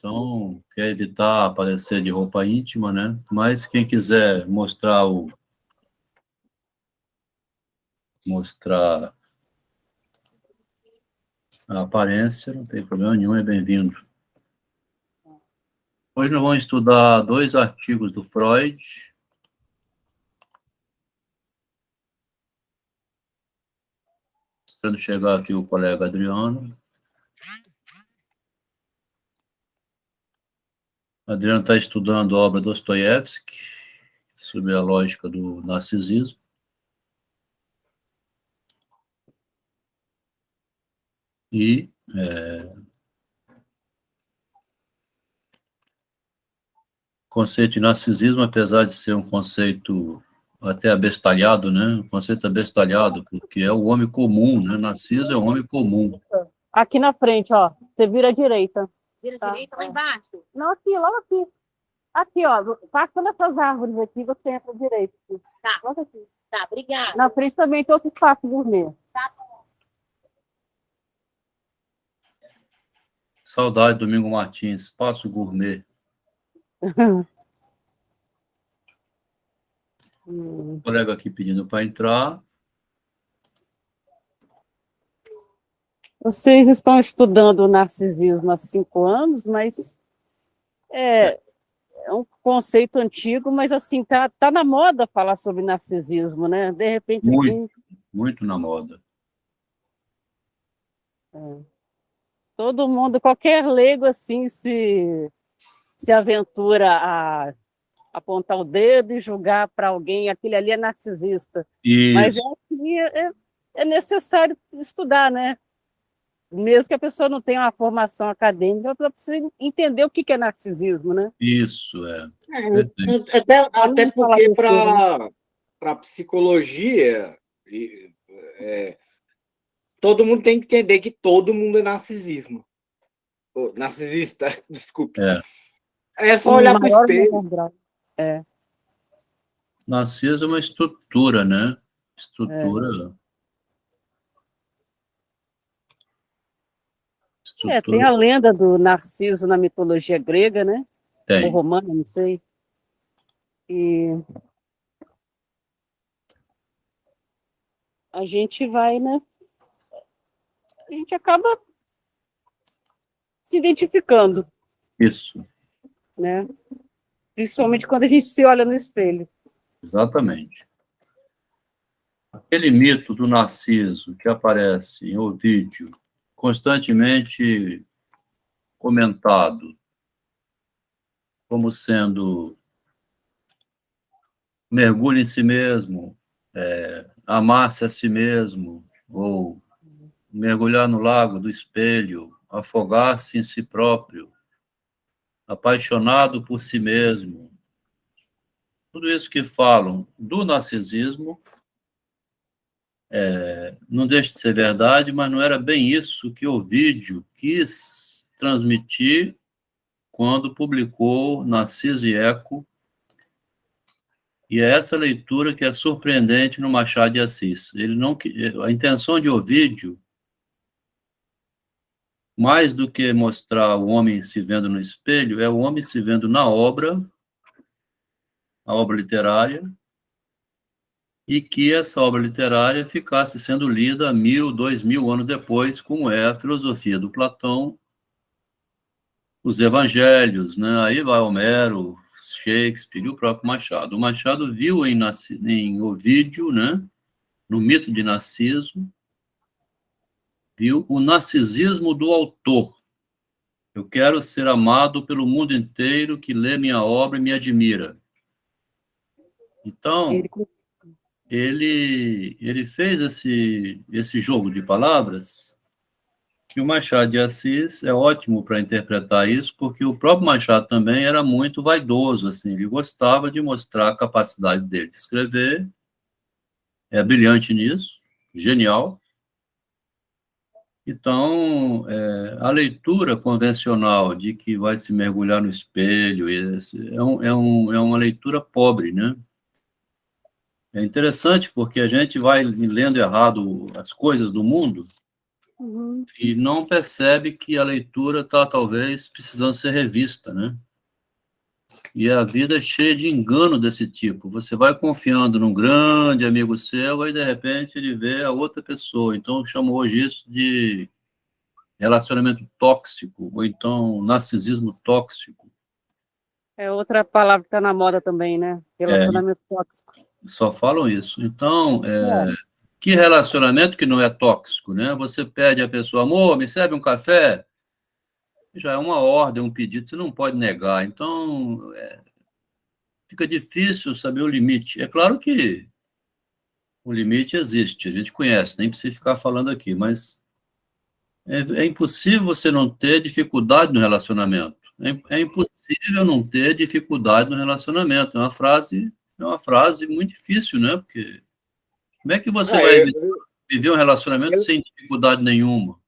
Então, quer evitar aparecer de roupa íntima, né? Mas quem quiser mostrar a aparência, não tem problema nenhum, é bem-vindo. Hoje nós vamos estudar 2 artigos do Freud. Esperando chegar aqui o colega Adriano. Adriano está estudando a obra de Dostoiévski, sobre a lógica do narcisismo. E o conceito de narcisismo, apesar de ser um conceito até abestalhado, né? Um conceito abestalhado, porque é o homem comum, né? Narciso é o homem comum. Aqui na frente, ó. Você vira à direita. Vira à direita lá embaixo? Não, aqui, logo aqui. Aqui, ó. Passando essas árvores aqui, você entra à direita. Tá. Logo aqui. Tá, obrigada. Na frente também tem outro espaço gourmet. Tá bom. Saudade, Domingo Martins, espaço gourmet. O colega aqui pedindo para entrar. Vocês estão estudando o narcisismo há 5 anos, mas é um conceito antigo, mas assim, tá na moda falar sobre narcisismo, né? De repente, Muito na moda. Todo mundo, qualquer leigo, assim, se aventura a apontar o dedo e julgar para alguém, aquele ali é narcisista. Isso. Mas é necessário estudar, né? Mesmo que a pessoa não tenha uma formação acadêmica, ela precisa entender o que é narcisismo, né? Isso, é. Até porque para psicologia, todo mundo tem que entender que todo mundo é narcisismo. Narcisista, desculpe. É só olhar para o espelho. Narciso é uma estrutura, né? Estrutura. Tem a lenda do Narciso na mitologia grega, né? Tem. Ou romana, não sei. E a gente vai, né? A gente acaba se identificando. Isso. Né? Principalmente quando a gente se olha no espelho. Exatamente. Aquele mito do Narciso que aparece em Ovídio, constantemente comentado como sendo mergulho em si mesmo, amar-se a si mesmo, ou mergulhar no lago do espelho, afogar-se em si próprio, apaixonado por si mesmo. Tudo isso que falam do narcisismo não deixa de ser verdade, mas não era bem isso que Ovídio quis transmitir quando publicou Narciso e Eco, e é essa leitura que é surpreendente no Machado de Assis. A intenção de Ovídio, mais do que mostrar o homem se vendo no espelho, é o homem se vendo na obra, a obra literária, e que essa obra literária ficasse sendo lida 1000, 2000 anos depois, como é a filosofia do Platão, os evangelhos, né? Aí vai Homero, Shakespeare e o próprio Machado. O Machado viu em Ovídio, né? No mito de Narciso, viu o narcisismo do autor. Eu quero ser amado pelo mundo inteiro que lê minha obra e me admira. Então, ele fez esse jogo de palavras que o Machado de Assis é ótimo para interpretar isso, porque o próprio Machado também era muito vaidoso, assim, ele gostava de mostrar a capacidade dele de escrever, é brilhante nisso, genial. Então, a leitura convencional de que vai se mergulhar no espelho é uma leitura pobre, né? É interessante porque a gente vai lendo errado as coisas do mundo e não percebe que a leitura está, talvez, precisando ser revista, né? E a vida é cheia de engano desse tipo. Você vai confiando num grande amigo seu, e de repente ele vê a outra pessoa. Então, eu chamo hoje isso de relacionamento tóxico, ou então narcisismo tóxico. É outra palavra que está na moda também, né? Relacionamento tóxico. Só falam isso. Então, que relacionamento que não é tóxico, né? Você pede à pessoa, amor, me serve um café? Já é uma ordem, um pedido, você não pode negar. Então, fica difícil saber o limite. É claro que o limite existe, a gente conhece, nem precisa ficar falando aqui, mas é impossível você não ter dificuldade no relacionamento. É impossível não ter dificuldade no relacionamento. É uma frase muito difícil, né? Porque como é que você vai viver um relacionamento sem dificuldade nenhuma?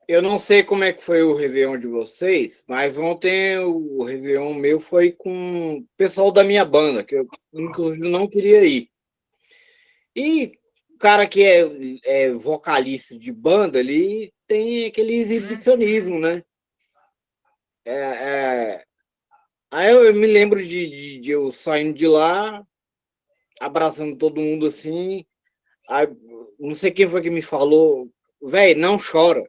Eu não sei como é que foi o Réveillon de vocês, mas ontem o Réveillon meu foi com o pessoal da minha banda, que eu, inclusive, não queria ir. E o cara que é vocalista de banda, ele tem aquele exibicionismo, né? Aí eu me lembro de eu saindo de lá, abraçando todo mundo assim. Aí, não sei quem foi que me falou, velho, não chora.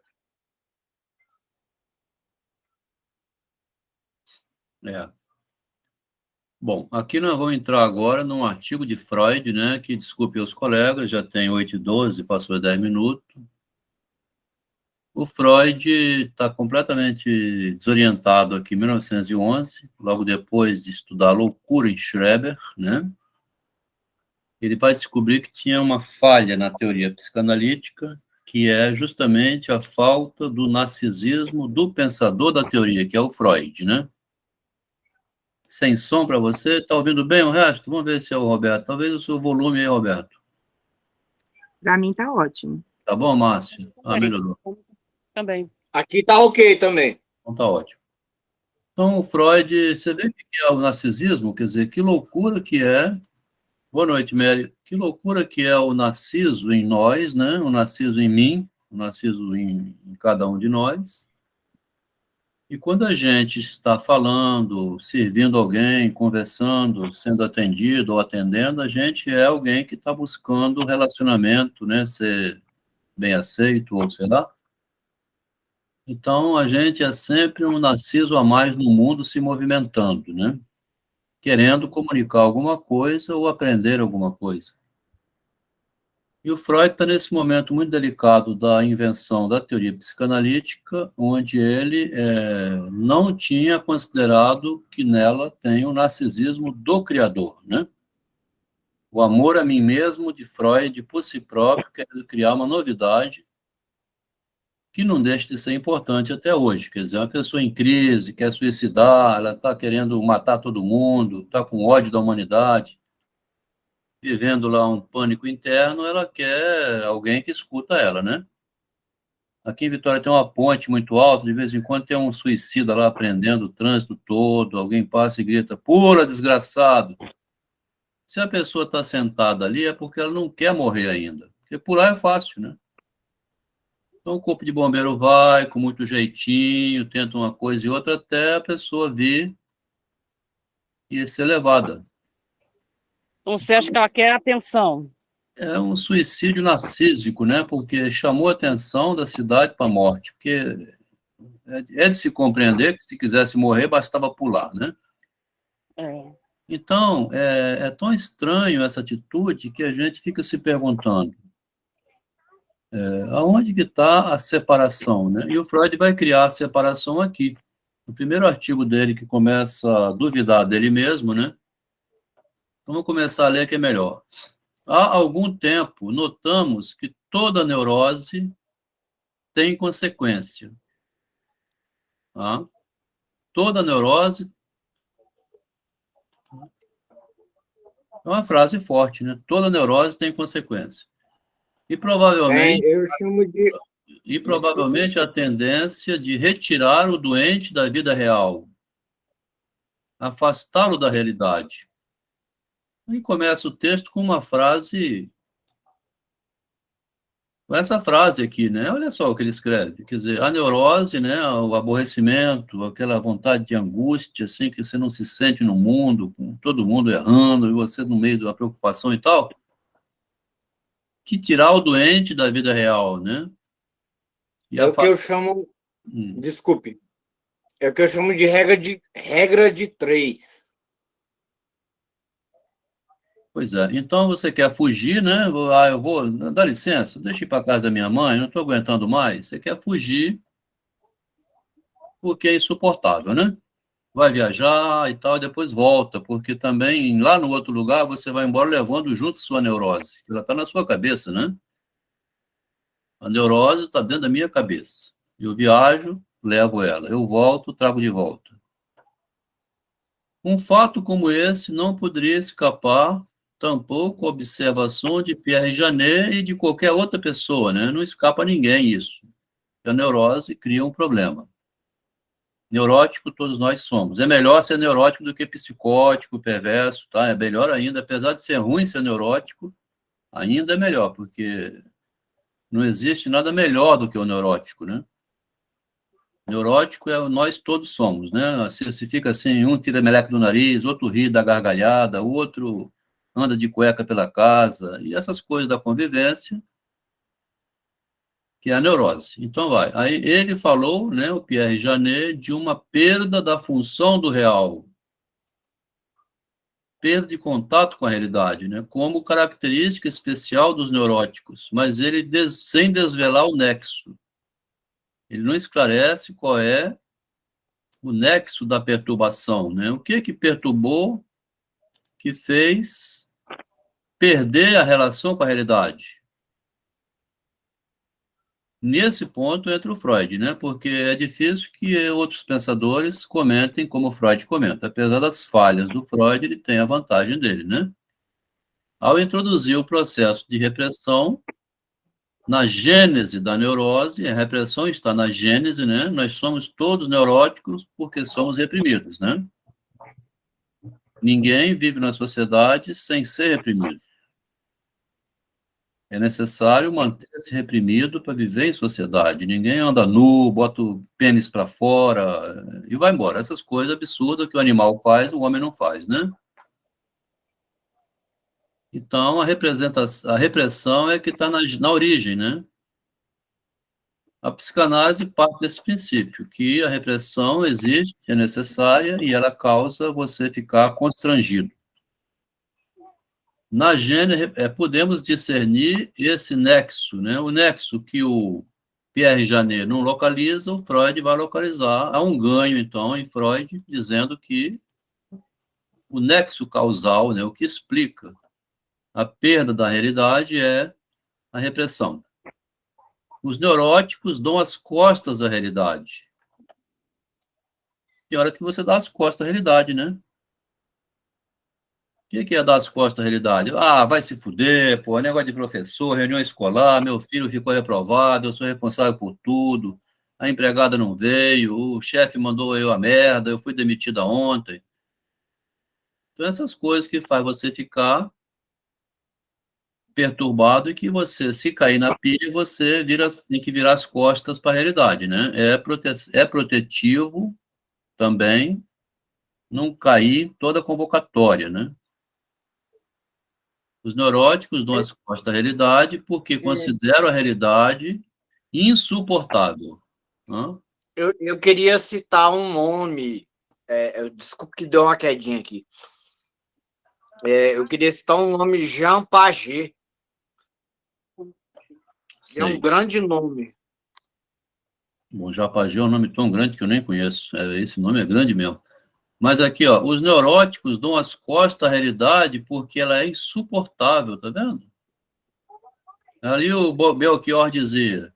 Bom, aqui nós vamos entrar agora num artigo de Freud, né, que, desculpe os colegas, já tem 8h12, passou 10 minutos. O Freud está completamente desorientado aqui em 1911, logo depois de estudar a loucura em Schreber, né? Ele vai descobrir que tinha uma falha na teoria psicanalítica, que é justamente a falta do narcisismo do pensador da teoria, que é o Freud, né? Sem som para você? Está ouvindo bem o resto? Vamos ver se é o Roberto. Talvez o seu volume aí, Roberto. Para mim tá ótimo. Tá bom, Márcio? Melhorou. Também. Aqui tá ok também. Então tá ótimo. Então, o Freud, você vê o que é o narcisismo? Quer dizer, que loucura que é. Boa noite, Mary. Que loucura que é o narciso em nós, né? O narciso em mim, o narciso em cada um de nós. E quando a gente está falando, servindo alguém, conversando, sendo atendido ou atendendo, a gente é alguém que está buscando relacionamento, né? Ser bem aceito, ou sei lá. Então, a gente é sempre um narciso a mais no mundo se movimentando, né? Querendo comunicar alguma coisa ou aprender alguma coisa. E o Freud está nesse momento muito delicado da invenção da teoria psicanalítica, onde ele não tinha considerado que nela tem o narcisismo do criador, né? O amor a mim mesmo de Freud, por si próprio, querendo criar uma novidade que não deixa de ser importante até hoje. Quer dizer, uma pessoa em crise, quer suicidar, ela está querendo matar todo mundo, está com ódio da humanidade, vivendo lá um pânico interno, ela quer alguém que escuta ela, né? Aqui em Vitória tem uma ponte muito alta, de vez em quando tem um suicida lá prendendo o trânsito todo, alguém passa e grita, pula, desgraçado. Se a pessoa está sentada ali, é porque ela não quer morrer ainda. Porque pular é fácil, né? Então o corpo de bombeiro vai, com muito jeitinho, tenta uma coisa e outra, até a pessoa vir e ser levada. Então, você acha que ela quer atenção? É um suicídio narcísico, né? Porque chamou a atenção da cidade para a morte. Porque é de se compreender que se quisesse morrer, bastava pular, né? Então, é tão estranho essa atitude que a gente fica se perguntando aonde que está a separação, né? E o Freud vai criar a separação aqui. No primeiro artigo dele, que começa a duvidar dele mesmo, né? Vamos começar a ler que é melhor. Há algum tempo, notamos que toda neurose tem consequência. Tá? Toda neurose... É uma frase forte, né? Toda neurose tem consequência. E provavelmente... eu chamo de... E provavelmente a tendência de retirar o doente da vida real, afastá-lo da realidade. E começa o texto com uma frase com essa frase aqui, né? Olha só o que ele escreve. Quer dizer, a neurose, né? O aborrecimento, aquela vontade de angústia, assim, que você não se sente no mundo, com todo mundo errando, e você no meio da preocupação e tal, que tirar o doente da vida real, né? E É o que eu chamo, desculpe, é o que eu chamo de regra de 3. Pois é. Então você quer fugir, né? Eu vou, dá licença, deixa eu ir para casa da minha mãe, não estou aguentando mais. Você quer fugir porque é insuportável, né? Vai viajar e tal, e depois volta, porque também lá no outro lugar você vai embora levando junto sua neurose, que ela está na sua cabeça, né? A neurose está dentro da minha cabeça. Eu viajo, levo ela. Eu volto, trago de volta. Um fato como esse não poderia escapar tampouco a observação de Pierre Janet e de qualquer outra pessoa, né? Não escapa a ninguém isso. A neurose cria um problema. Neurótico todos nós somos. É melhor ser neurótico do que psicótico, perverso, tá? É melhor ainda, apesar de ser ruim ser neurótico, ainda é melhor, porque não existe nada melhor do que o neurótico, né? Neurótico nós todos somos, né? Se fica assim, um tira meleca do nariz, outro ri da gargalhada, o outro anda de cueca pela casa, e essas coisas da convivência, que é a neurose. Então vai. Aí ele falou, né, o Pierre Janet, de uma perda da função do real, perda de contato com a realidade, né, como característica especial dos neuróticos, mas ele sem desvelar o nexo. Ele não esclarece qual é o nexo da perturbação, né? O que perturbou, que fez perder a relação com a realidade? Nesse ponto entra o Freud, né? Porque é difícil que outros pensadores comentem como o Freud comenta. Apesar das falhas do Freud, ele tem a vantagem dele, né? Ao introduzir o processo de repressão na gênese da neurose, a repressão está na gênese, né? Nós somos todos neuróticos porque somos reprimidos, né? Ninguém vive na sociedade sem ser reprimido. É necessário manter-se reprimido para viver em sociedade. Ninguém anda nu, bota o pênis para fora e vai embora. Essas coisas absurdas que o animal faz, o homem não faz, né? Então, a repressão é que está na origem, né? A psicanálise parte desse princípio, que a repressão existe, é necessária e ela causa você ficar constrangido. Na gênese, podemos discernir esse nexo, né? O nexo que o Pierre Janet não localiza, o Freud vai localizar. Há um ganho, então, em Freud, dizendo que o nexo causal, né, o que explica a perda da realidade é a repressão. Os neuróticos dão as costas à realidade. Tem hora que você dá as costas à realidade, né? O que é dar as costas à realidade? Ah, vai se fuder, pô, negócio de professor, reunião escolar, meu filho ficou reprovado, eu sou responsável por tudo, a empregada não veio, o chefe mandou eu a merda, eu fui demitida ontem. Então, essas coisas que faz você ficar perturbado e que você, se cair na pilha, você tem que virar as costas para a realidade, né? É protetivo também não cair em toda convocatória, né? Os neuróticos dão as costas à realidade porque consideram a realidade insuportável. Né? Eu queria citar um nome, desculpa que deu uma quedinha aqui. Eu queria citar um nome, Jean Piaget. É um grande nome. Bom, Jean Piaget é um nome tão grande que eu nem conheço. Esse nome é grande mesmo. Mas aqui, ó, os neuróticos dão as costas à realidade porque ela é insuportável, tá vendo? Ali o Belchior dizia,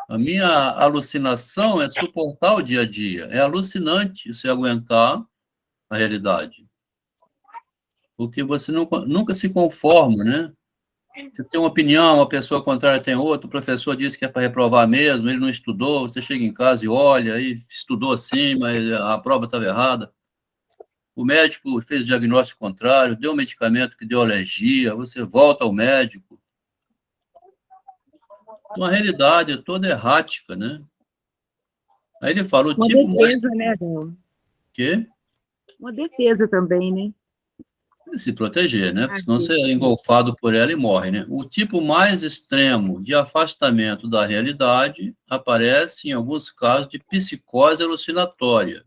a minha alucinação é suportar o dia a dia. É alucinante se aguentar a realidade. Porque você nunca se conforma, né? Você tem uma opinião, a pessoa contrária tem outra, o professor disse que é para reprovar mesmo, ele não estudou, você chega em casa e olha, aí estudou assim, mas a prova estava errada. O médico fez o diagnóstico contrário, deu um medicamento que deu alergia, você volta ao médico. Então, a realidade é toda errática, né? Aí ele fala, o Uma tipo mais... defesa, né, Adão? Quê? Uma defesa também, né? Se proteger, né? Porque Ah, senão você é sim. engolfado por ela e morre, né? O tipo mais extremo de afastamento da realidade aparece em alguns casos de psicose alucinatória,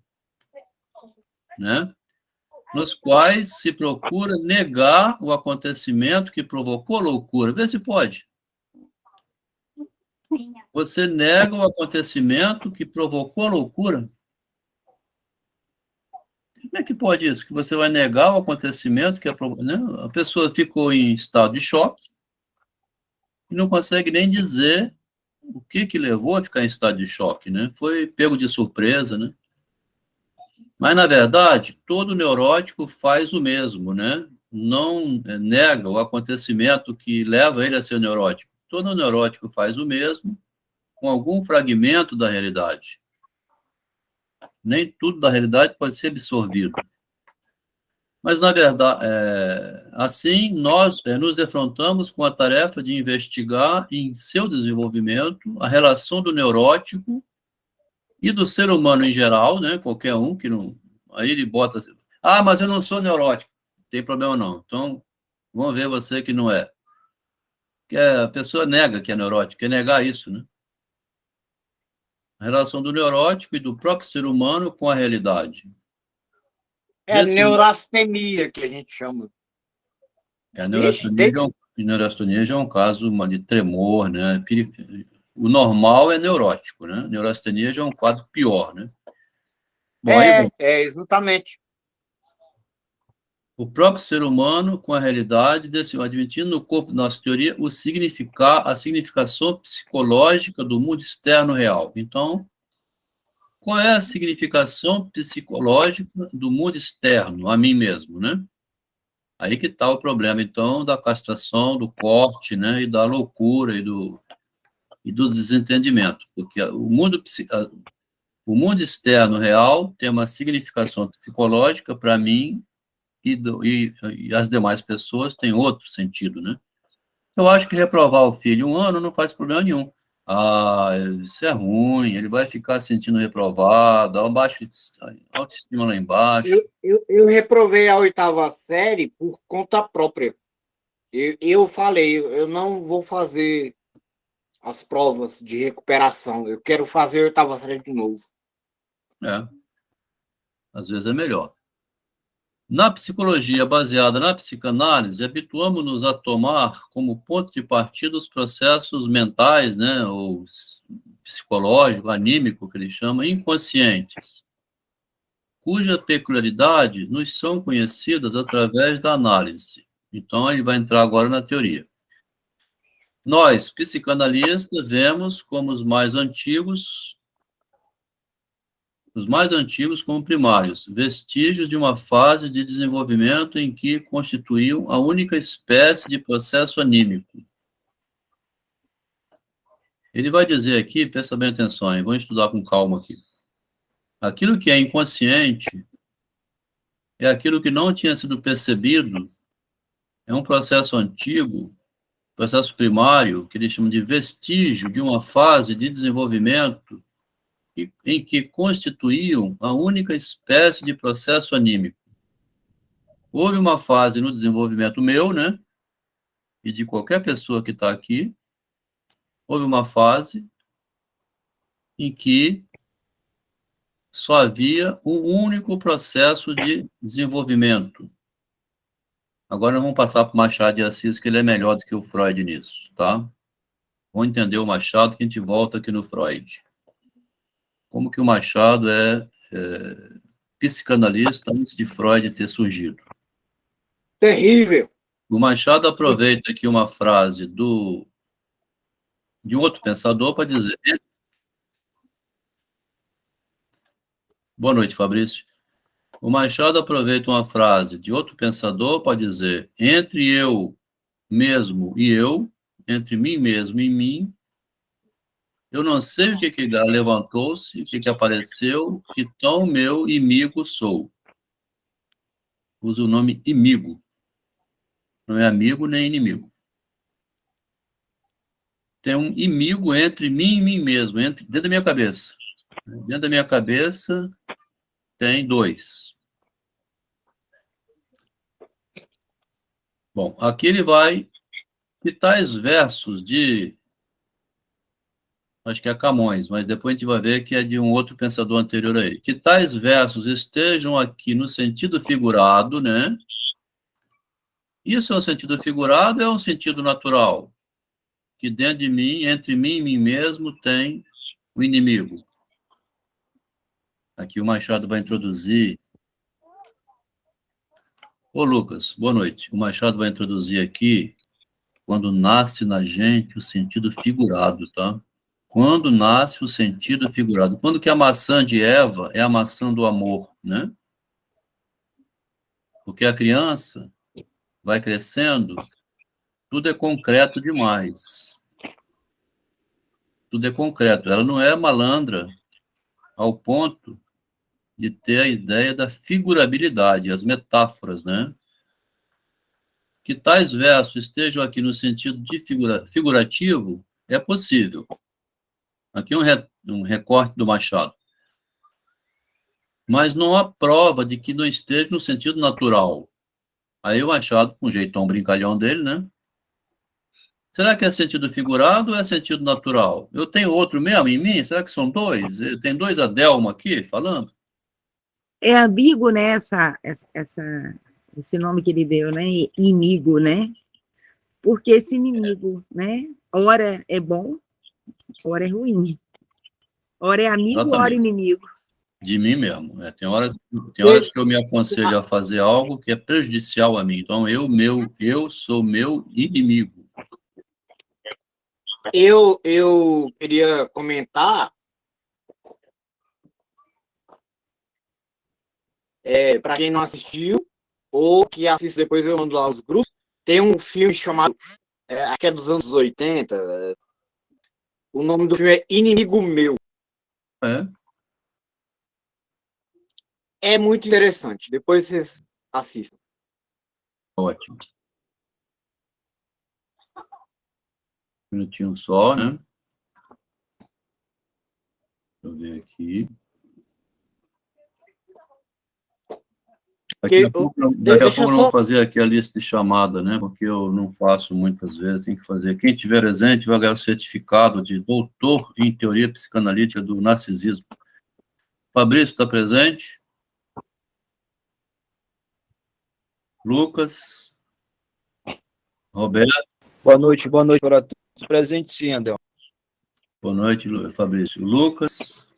né? Nos quais se procura negar o acontecimento que provocou a loucura. Vê se pode. Você nega o acontecimento que provocou a loucura. Como é que pode isso? Que você vai negar o acontecimento que né? A pessoa ficou em estado de choque e não consegue nem dizer o que levou a ficar em estado de choque, né? Foi pego de surpresa, né? Mas, na verdade, todo neurótico faz o mesmo, né? Não nega o acontecimento que leva ele a ser neurótico. Todo neurótico faz o mesmo com algum fragmento da realidade. Nem tudo da realidade pode ser absorvido. Mas, na verdade, assim, nós nos defrontamos com a tarefa de investigar em seu desenvolvimento a relação do neurótico e do ser humano em geral, né? Qualquer um que não... Aí ele bota assim, mas eu não sou neurótico. Não tem problema não. Então, vamos ver você que não é. Porque a pessoa nega que é neurótico, quer negar isso, né? A relação do neurótico e do próprio ser humano com a realidade. É Desse neurastenia que a gente chama. A Vixe, neurastenia já é um caso de tremor, né? O normal é neurótico, né? Neurastenia já é um quadro pior, né? Bom, aí exatamente. o próprio ser humano com a realidade, admitindo no corpo da nossa teoria a significação psicológica do mundo externo real. Então, qual é a significação psicológica do mundo externo, a mim mesmo, né? Aí que está o problema, então, da castração, do corte, né, e da loucura e do desentendimento, porque o mundo externo real tem uma significação psicológica para mim e as demais pessoas têm outro sentido, né? Eu acho que reprovar o filho 1 ano não faz problema nenhum. Isso é ruim, ele vai ficar sentindo reprovado, autoestima lá embaixo. Eu reprovei a 8ª série por conta própria. Eu falei, eu não vou fazer as provas de recuperação. Eu quero fazer a 8ª série de novo. Às vezes é melhor. Na psicologia baseada na psicanálise, habituamos-nos a tomar como ponto de partida os processos mentais, né, ou psicológico, anímico, que eles chamam, inconscientes, cuja peculiaridade nos são conhecidas através da análise. Então, ele vai entrar agora na teoria. Nós, psicanalistas, vemos como os mais antigos como primários, vestígios de uma fase de desenvolvimento em que constituíam a única espécie de processo anímico. Ele vai dizer aqui, presta bem atenção, hein? Vamos estudar com calma aqui. Aquilo que é inconsciente é aquilo que não tinha sido percebido, é um processo antigo, processo primário, que eles chamam de vestígio de uma fase de desenvolvimento em que constituíam a única espécie de processo anímico. Houve uma fase no desenvolvimento meu, né, e de qualquer pessoa que está aqui, houve uma fase em que só havia um único processo de desenvolvimento. Agora vamos passar para o Machado de Assis, que ele é melhor do que o Freud nisso, tá? Vamos entender o Machado, que a gente volta aqui no Freud. Como que o Machado é psicanalista antes de Freud ter surgido. Terrível. O Machado aproveita aqui uma frase de um outro pensador para dizer... Boa noite, Fabrício. O Machado aproveita uma frase de outro pensador para dizer: entre eu mesmo e eu, entre mim mesmo e mim, eu não sei o que levantou-se, o que apareceu, que tão meu inimigo sou. Usa o nome imigo. Não é amigo nem inimigo. tem um inimigo entre mim e mim mesmo, dentro da minha cabeça. Dentro da minha cabeça tem 2. Bom, aqui ele vai citar tais versos de, acho que é Camões, mas depois a gente vai ver que é de um outro pensador anterior a ele. Que tais versos estejam aqui no sentido figurado, né? Isso é um sentido figurado, é um sentido natural. Que dentro de mim, entre mim e mim mesmo, tem o inimigo. Aqui o Machado vai introduzir. Ô, Lucas, boa noite. O Machado vai introduzir aqui quando nasce na gente o sentido figurado, tá? Quando nasce o sentido figurado. Quando que a maçã de Eva é a maçã do amor, né? Porque a criança vai crescendo, tudo é concreto demais. Tudo é concreto. Ela não é malandra ao ponto de ter a ideia da figurabilidade, as metáforas, né? Que tais versos estejam aqui no sentido de figurativo é possível. Aqui um recorte do Machado. Mas não há prova de que não esteja no sentido natural. Aí o Machado, com o jeitão brincalhão dele, né? Será que é sentido figurado ou é sentido natural? Eu tenho outro mesmo em mim? Será que são 2? Tem 2 Adelmo aqui falando? É ambíguo, né, esse nome que ele deu, né, inimigo, né? Porque esse inimigo, né, ora é bom, ora é ruim. Ora é amigo, Exatamente. ora inimigo. De mim mesmo. Tem horas que eu me aconselho a fazer algo que é prejudicial a mim. Então, eu sou meu inimigo. Eu queria comentar, para quem não assistiu, ou que assiste depois, eu mando lá os grupos, tem um filme chamado, acho que é dos anos 80, o nome do filme é Inimigo Meu. É muito interessante, depois vocês assistam. Ótimo. Um minutinho só, né? Deixa eu ver aqui. Daqui a pouco eu vou fazer aqui a lista de chamada, né? Porque eu não faço muitas vezes, tem que fazer. Quem tiver presente vai ganhar o certificado de doutor em teoria psicanalítica do narcisismo. Fabrício está presente? Lucas? Roberto? Boa noite para todos. Presente sim, Andel. Boa noite, Fabrício. Lucas?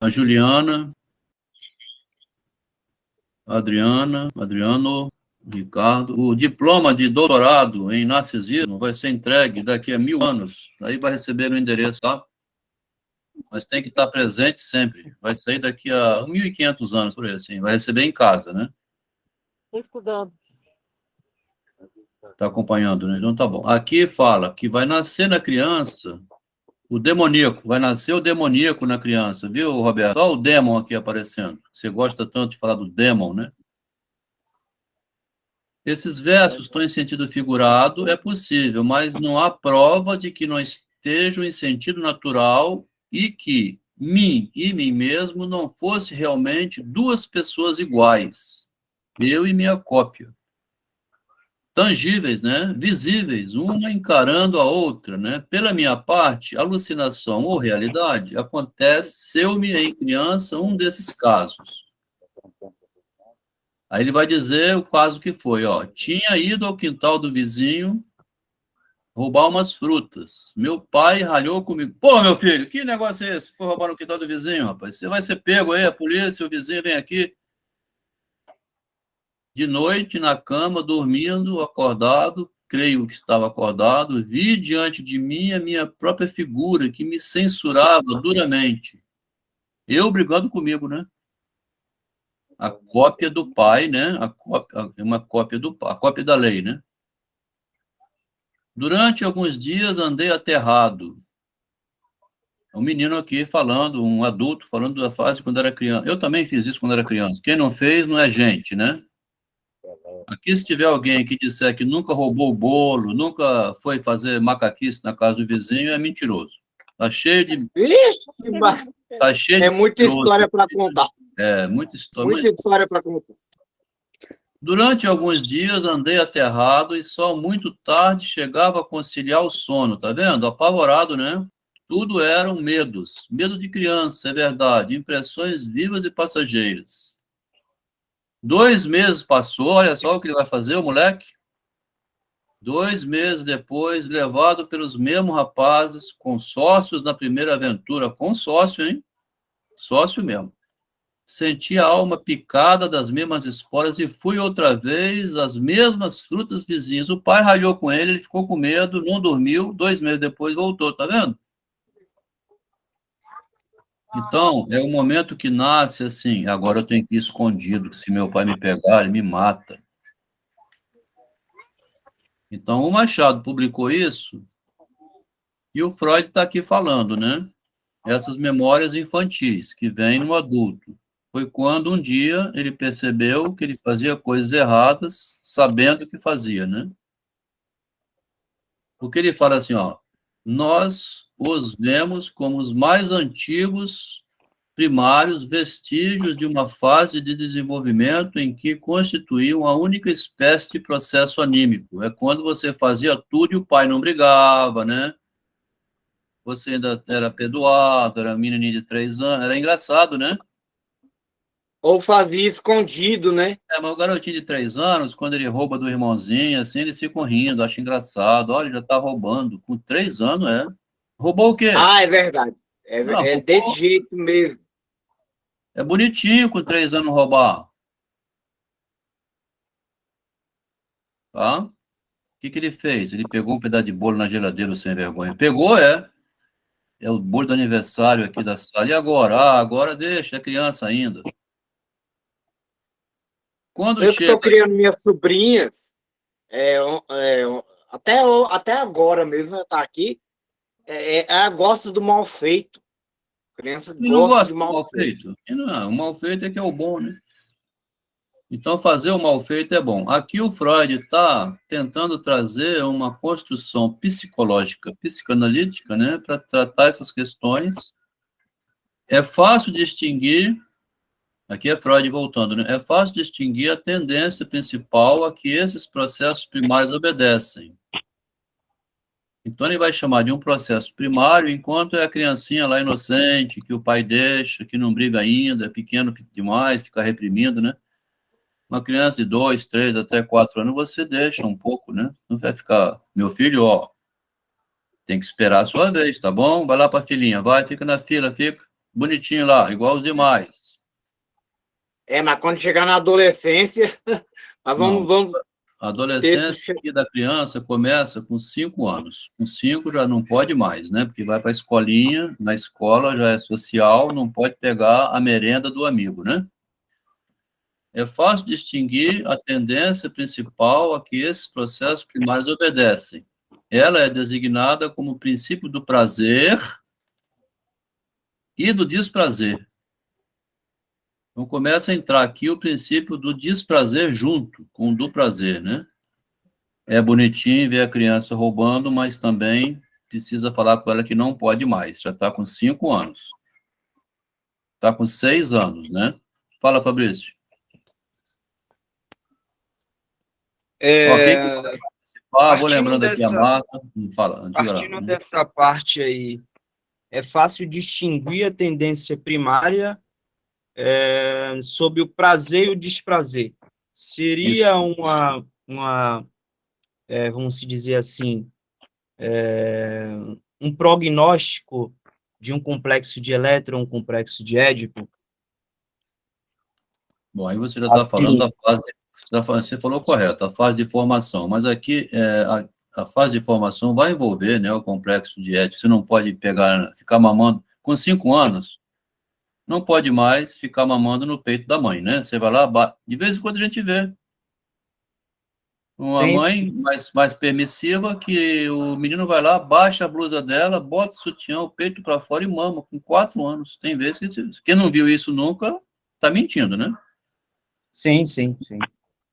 A Juliana? Adriano, Ricardo. O diploma de doutorado em narcisismo vai ser entregue daqui a 1000 anos. Aí vai receber no endereço, tá? Mas tem que estar presente sempre. Vai sair daqui a 1.500 anos, por aí, assim. Vai receber em casa, né? Estou estudando. Está acompanhando, né? Então tá bom. Aqui fala que vai nascer na criança o demoníaco. Vai nascer o demoníaco na criança, viu, Roberto? Olha o demon aqui aparecendo. Você gosta tanto de falar do demon, né? Esses versos estão em sentido figurado, é possível, mas não há prova de que não estejam em sentido natural e que mim e mim mesmo não fosse realmente 2 pessoas iguais, eu e minha cópia. Tangíveis, né? Visíveis, uma encarando a outra, né? Pela minha parte, alucinação ou realidade aconteceu-me em criança um desses casos. Aí ele vai dizer o caso que foi, ó. Tinha ido ao quintal do vizinho roubar umas frutas. Meu pai ralhou comigo. Pô, meu filho, que negócio é esse? Foi roubar no quintal do vizinho, rapaz. Você vai ser pego aí, a polícia, o vizinho vem aqui. De noite, na cama, dormindo, acordado, creio que estava acordado, vi diante de mim a minha própria figura que me censurava duramente. Eu brigando comigo, né? A cópia do pai, né? Uma cópia do pai, a cópia da lei, né? Durante alguns dias andei aterrado. Um menino aqui falando, um adulto falando da fase quando era criança. Eu também fiz isso quando era criança. Quem não fez não é gente, né? Aqui, se tiver alguém que disser que nunca roubou o bolo, nunca foi fazer macaquice na casa do vizinho, é mentiroso. Tá cheio de... Ixi, Tá cheio é de muita mentiroso. história para contar. É, muita história. Muita história para contar. Durante alguns dias andei aterrado e só muito tarde chegava a conciliar o sono, tá vendo? Apavorado, né? Tudo eram medos. Medo de criança, é verdade. Impressões vivas e passageiras. 2 meses passou, olha só o que ele vai fazer, o moleque. 2 meses depois, levado pelos mesmos rapazes, com sócios na primeira aventura. Com sócio, hein? Sócio mesmo. Senti a alma picada das mesmas esporas e fui outra vez às mesmas frutas vizinhas. O pai ralhou com ele, ele ficou com medo, não dormiu, 2 meses depois voltou, tá vendo? Então, é o momento que nasce assim, agora eu tenho que ir escondido, que se meu pai me pegar, ele me mata. Então, o Machado publicou isso e o Freud está aqui falando, né? Essas memórias infantis que vêm no adulto. Foi quando um dia ele percebeu que ele fazia coisas erradas, sabendo o que fazia, né? Porque ele fala assim, ó, nós os vemos como os mais antigos primários vestígios de uma fase de desenvolvimento em que constituíam a única espécie de processo anímico. É quando você fazia tudo e o pai não brigava, né? Você ainda era perdoado, era menininho de 3 anos, era engraçado, né? Ou fazia escondido, né? Mas o garotinho de 3 anos, quando ele rouba do irmãozinho, assim, eles ficam rindo, acho engraçado. Olha, já tá roubando. Com 3 anos, é. Roubou o quê? Ah, é verdade. Não, É roubou. desse jeito mesmo. É bonitinho com 3 anos roubar. Tá? O que ele fez? Ele pegou um pedaço de bolo na geladeira, sem vergonha. Pegou, é. É o bolo do aniversário aqui da sala. E agora? Ah, agora deixa, é criança ainda. Quando Eu que estou chega... criando minhas sobrinhas, até agora mesmo, ela tá aqui, ela gosta do mal feito. A criança E não gosta gosta de do mal mal feito. feito? E não, o mal feito é que é o bom, né? Então, fazer o mal feito é bom. Aqui o Freud está tentando trazer uma construção psicológica, psicanalítica, né, para tratar essas questões. É fácil distinguir, aqui é Freud voltando, né, é fácil distinguir a tendência principal a que esses processos primários obedecem. Então, ele vai chamar de um processo primário, enquanto é a criancinha lá inocente, que o pai deixa, que não briga ainda, é pequeno demais, fica reprimindo, né? Uma criança de 2, 3, até 4 anos, você deixa um pouco, né? Não vai ficar, meu filho, ó, tem que esperar a sua vez, tá bom? Vai lá para a filhinha, vai, fica na fila, fica bonitinho lá, igual os demais. Mas quando chegar na adolescência, mas vamos A adolescência aqui da criança começa com 5 anos. Com 5 já não pode mais, né? Porque vai para a escolinha, na escola já é social, não pode pegar a merenda do amigo, né? É fácil distinguir a tendência principal a que esses processos primários obedecem. Ela é designada como princípio do prazer e do desprazer. Então, começa a entrar aqui o princípio do desprazer junto com o do prazer, né? É bonitinho ver a criança roubando, mas também precisa falar com ela que não pode mais. Já está com 5 anos. Está com 6 anos, né? Fala, Fabrício. Vou lembrando aqui a marca. Fala, partindo dessa parte aí, é fácil distinguir a tendência primária sobre o prazer e o desprazer. Seria vamos dizer assim, um prognóstico de um complexo de Elétron, um complexo de Édipo? Bom, aí você já está falando da fase... Você falou correto, a fase de formação, mas aqui a fase de formação vai envolver, né, o complexo de Édipo. Você não pode ficar mamando com 5 anos, não pode mais ficar mamando no peito da mãe, né? Você vai lá, de vez em quando a gente vê uma mãe mais permissiva, que o menino vai lá, baixa a blusa dela, bota o sutiã, o peito para fora e mama com 4 anos. Tem vezes que quem não viu isso nunca está mentindo, né? Sim, sim, sim.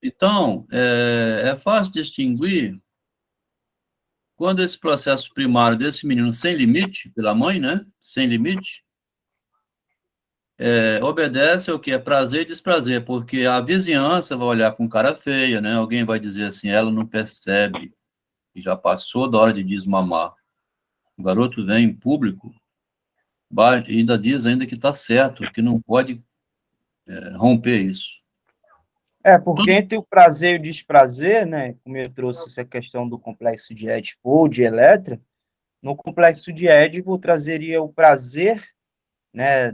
Então, é fácil distinguir quando esse processo primário desse menino sem limite, pela mãe, né? Sem limite, obedece ao que é prazer e desprazer, porque a vizinhança vai olhar com cara feia, né? Alguém vai dizer assim, ela não percebe, que já passou da hora de desmamar. O garoto vem em público, e ainda diz ainda que está certo, que não pode romper isso. Porque entre o prazer e o desprazer, né, como eu trouxe essa questão do complexo de Édipo ou de Eletra, no complexo de Édipo trazeria o prazer, né,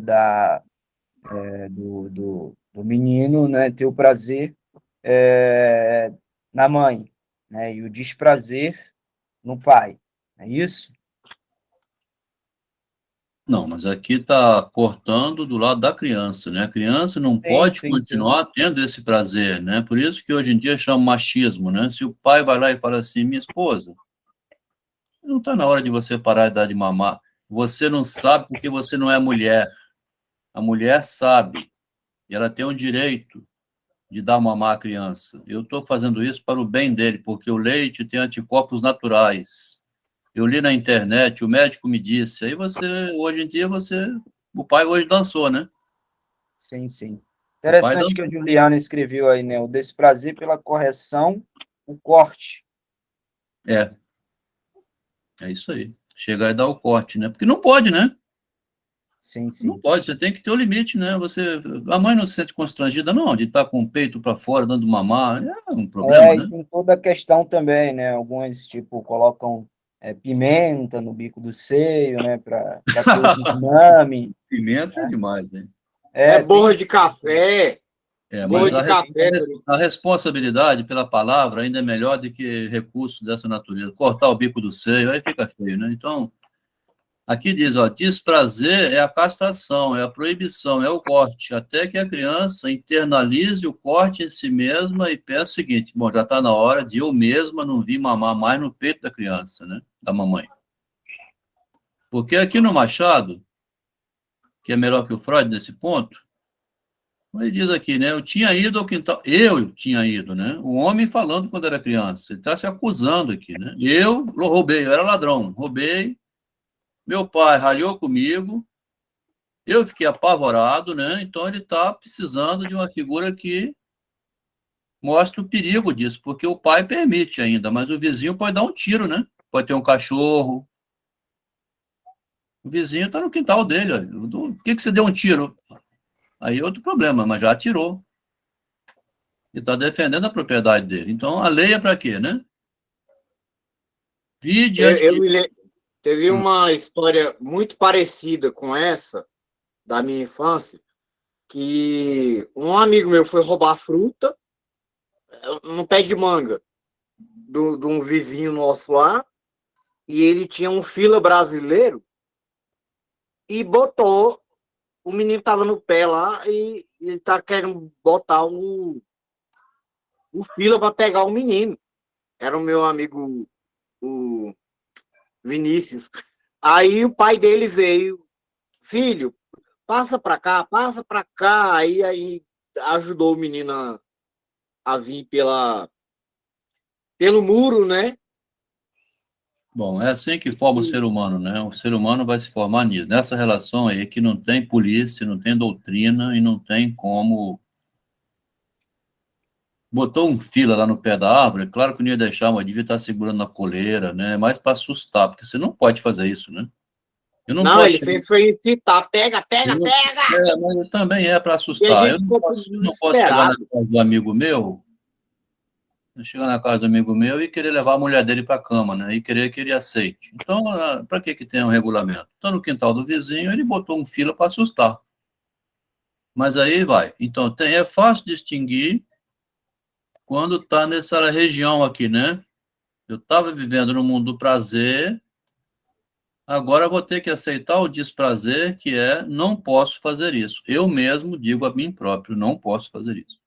do menino, né, ter o prazer na mãe, né, e o desprazer no pai, é isso? Não, mas aqui está cortando do lado da criança, né? A criança não pode Sim. continuar tendo esse prazer, né? Por isso que hoje em dia chama machismo, né? Se o pai vai lá e fala assim, minha esposa, não está na hora de você parar de dar de mamar. Você não sabe porque você não é mulher. A mulher sabe e ela tem o direito de dar mamar à criança. Eu estou fazendo isso para o bem dele, porque o leite tem anticorpos naturais. Eu li na internet, o médico me disse, aí hoje em dia, o pai hoje dançou, né? Sim. O pai Interessante que a dançou. Juliana escreveu aí, né, o desprazer pela correção, o corte. É isso aí. Chegar e dar o corte, né? Porque não pode, né? Sim. Não pode, você tem que ter o limite, né? A mãe não se sente constrangida, não, de estar com o peito para fora, dando mamar, é um problema, E né? tem toda a questão também, né, algumas, tipo, colocam pimenta no bico do seio, né, para ter o desmame. Pimenta é demais, né? É Tem borra de café. Borra Mas de café. a responsabilidade pela palavra ainda é melhor do que recurso dessa natureza. Cortar o bico do seio, aí fica feio, né? Então, aqui diz, ó, desprazer é a castração, é a proibição, é o corte, até que a criança internalize o corte em si mesma e pense o seguinte, bom, já está na hora de eu mesma não vir mamar mais no peito da criança, né? Da mamãe. Porque aqui no Machado, que é melhor que o Freud nesse ponto, ele diz aqui, né? Eu tinha ido ao quintal. Eu tinha ido, né? O homem falando quando era criança. Ele está se acusando aqui, né? Eu roubei, eu era ladrão. Roubei. Meu pai ralhou comigo. Eu fiquei apavorado, né? Então ele está precisando de uma figura que mostre o perigo disso, porque o pai permite ainda, mas o vizinho pode dar um tiro, né? Pode ter um cachorro. O vizinho está no quintal dele. Olha. Por que você deu um tiro? Aí é outro problema, mas já atirou. E está defendendo a propriedade dele. Então, a lei é para quê, né? Vi diante de... Teve uma história muito parecida com essa, da minha infância, que um amigo meu foi roubar fruta no pé de manga de um vizinho nosso lá, e ele tinha um fila brasileiro e botou, o menino estava no pé lá e ele tá querendo botar o fila para pegar o menino. Era o meu amigo, o Vinícius. Aí o pai dele veio, filho, passa para cá, passa para cá. Aí ajudou o menino a vir pelo muro, né? Bom, é assim que forma o ser humano, né? O ser humano vai se formar nisso. Nessa relação aí que não tem polícia, não tem doutrina e não tem como... Botou um fila lá no pé da árvore, claro que não ia deixar, mas devia estar segurando na coleira, né? Mais para assustar, porque você não pode fazer isso, né? Eu não Não, posso... ele fez foi incitar, pega, Eu não- pega! mas também é para E a assustar. gente ficou tudo Eu não posso chegar na desesperado. casa do amigo meu, chegar na casa do amigo meu e querer levar a mulher dele para a cama, né? E querer que ele aceite. Então, para que tem um regulamento? Então, no quintal do vizinho, ele botou um fila para assustar. Mas aí vai. Então, é fácil distinguir quando está nessa região aqui, né? Eu estava vivendo no mundo do prazer, agora vou ter que aceitar o desprazer, que é não posso fazer isso. Eu mesmo digo a mim próprio, não posso fazer isso.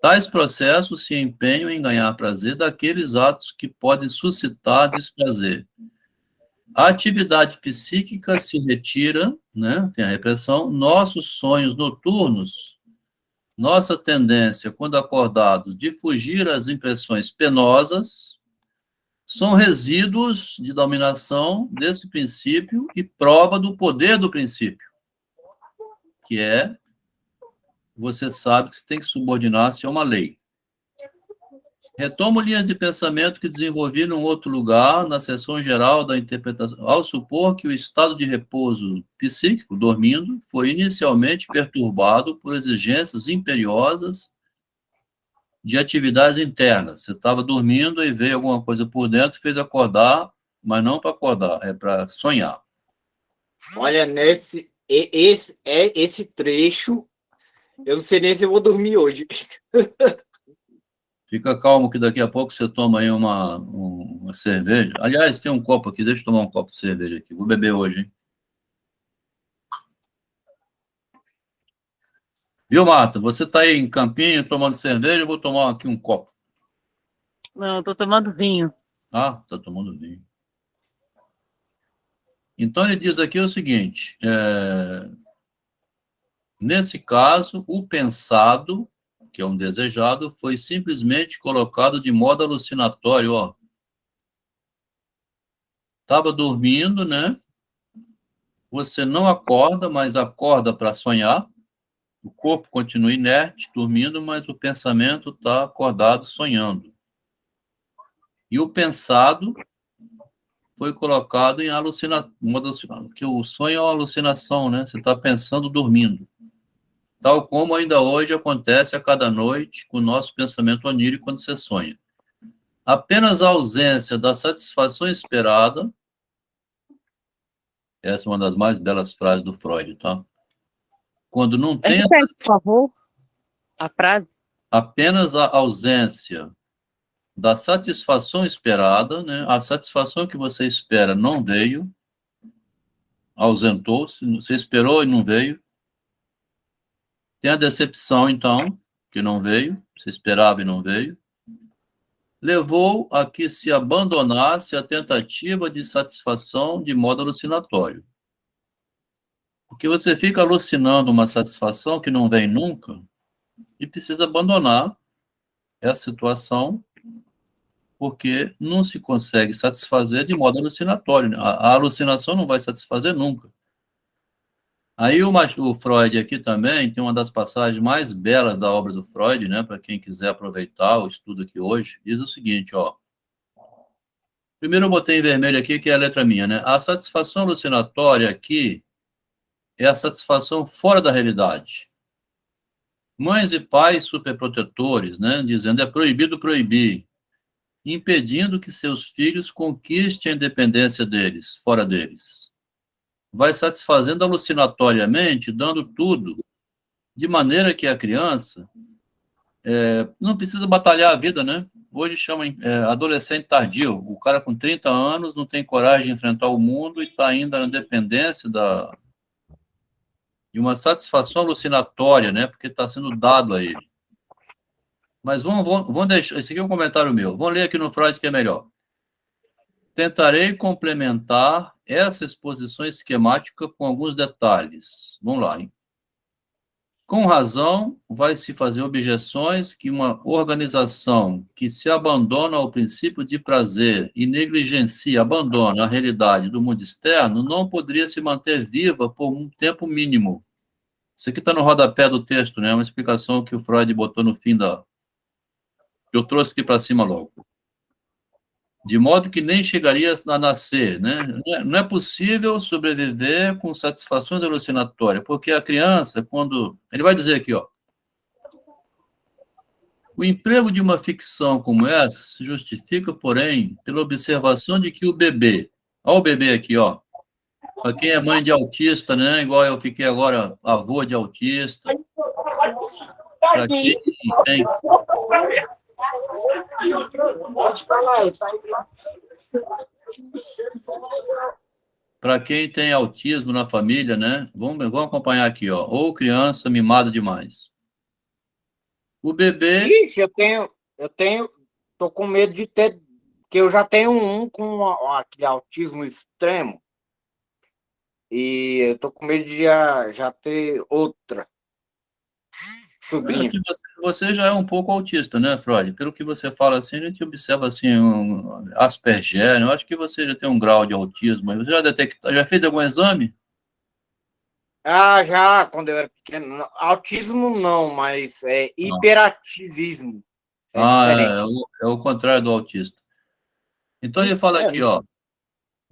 Tais processos se empenham em ganhar prazer daqueles atos que podem suscitar desprazer. A atividade psíquica se retira, né? Tem a repressão. Nossos sonhos noturnos Nossa tendência, quando acordados, de fugir às impressões penosas, são resíduos de dominação desse princípio e prova do poder do princípio, que é, você sabe que você tem que subordinar-se a uma lei. Retomo linhas de pensamento que desenvolvi num outro lugar, na seção geral da interpretação, ao supor que o estado de repouso psíquico, dormindo, foi inicialmente perturbado por exigências imperiosas de atividades internas. Você estava dormindo e veio alguma coisa por dentro, fez acordar, mas não para acordar, é para sonhar. Olha, esse trecho, eu não sei nem se eu vou dormir hoje. Fica calmo que daqui a pouco você toma aí uma cerveja. Aliás, tem um copo aqui, deixa eu tomar um copo de cerveja aqui. Vou beber hoje, hein? Viu, Marta? Você está aí em Campinho tomando cerveja, eu vou tomar aqui um copo. Não, eu tô tomando vinho. Ah, está tomando vinho. Então, ele diz aqui o seguinte, nesse caso, o pensado, que é um desejado, foi simplesmente colocado de modo alucinatório, ó. Estava dormindo, né? Você não acorda, mas acorda para sonhar. O corpo continua inerte, dormindo, mas o pensamento está acordado, sonhando. E o pensado foi colocado em alucinação, porque o sonho é uma alucinação, né? Você está pensando dormindo. Tal como ainda hoje acontece a cada noite com o nosso pensamento onírico quando você sonha. Apenas a ausência da satisfação esperada, essa é uma das mais belas frases do Freud, tá? Quando não tem... Repete, por favor, a frase. Apenas a ausência da satisfação esperada, né? A satisfação que você espera não veio, ausentou-se, você esperou e não veio. Tem a decepção, então, que não veio, você esperava e não veio. Levou a que se abandonasse a tentativa de satisfação de modo alucinatório. Porque você fica alucinando uma satisfação que não vem nunca e precisa abandonar essa situação porque não se consegue satisfazer de modo alucinatório. Né? A alucinação não vai satisfazer nunca. Aí o Freud aqui também tem uma das passagens mais belas da obra do Freud, né, para quem quiser aproveitar o estudo aqui hoje, diz o seguinte, ó. Primeiro eu botei em vermelho aqui, que é a letra minha, né? A satisfação alucinatória aqui é a satisfação fora da realidade. Mães e pais superprotetores, né, dizendo é proibido proibir, impedindo que seus filhos conquistem a independência deles, fora deles. Vai satisfazendo alucinatoriamente, dando tudo, de maneira que a criança não precisa batalhar a vida, né? Hoje chama adolescente tardio. O cara com 30 anos não tem coragem de enfrentar o mundo e está ainda na dependência de uma satisfação alucinatória, né? Porque está sendo dado a ele. Mas vamos deixar... Esse aqui é um comentário meu. Vamos ler aqui no Freud que é melhor. Tentarei complementar essa exposição esquemática com alguns detalhes. Vamos lá, hein? Com razão, vai se fazer objeções que uma organização que se abandona ao princípio de prazer e negligencia, abandona a realidade do mundo externo, não poderia se manter viva por um tempo mínimo. Isso aqui está no rodapé do texto, né? Uma explicação que o Freud botou no fim da... Eu trouxe aqui para cima logo. De modo que nem chegaria a nascer, né? Não é possível sobreviver com satisfações alucinatórias, porque a criança, quando... Ele vai dizer aqui, ó. O emprego de uma ficção como essa se justifica, porém, pela observação de que o bebê... Olha o bebê aqui, ó. Para quem é mãe de autista, né? Igual eu fiquei agora avô de autista. Para quem tem... Para quem tem autismo na família, né? Vamos acompanhar aqui, ó. Ou criança mimada demais. O bebê... Ixi, tô com medo de ter, que eu já tenho um com aquele autismo extremo, e eu tô com medo de já ter outra. sobrinho. Você já é um pouco autista, né, Freud? Pelo que você fala assim, a gente observa assim, Asperger, né? Eu acho que você já tem um grau de autismo. Você já fez algum exame? Ah, já, quando eu era pequeno. Autismo não, mas é hiperativismo. É diferente. É o contrário do autista. Então ele fala aqui, ó.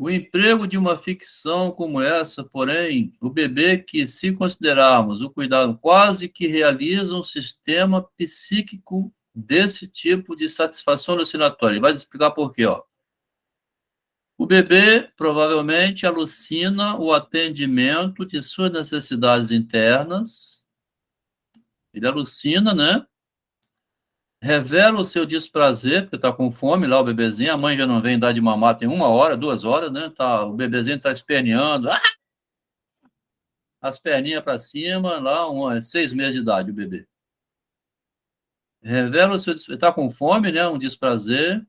O emprego de uma ficção como essa, porém, o bebê que, se considerarmos o cuidado, quase que realiza um sistema psíquico desse tipo de satisfação alucinatória. Ele vai explicar por quê, ó. O bebê provavelmente alucina o atendimento de suas necessidades internas. Ele alucina, né? Revela o seu desprazer, porque está com fome lá o bebezinho, a mãe já não vem dar de mamar tem 1 hora, 2 horas, né? O bebezinho está esperneando, as perninhas para cima, lá, 6 meses de idade o bebê. Revela o seu está com fome, né? Um desprazer,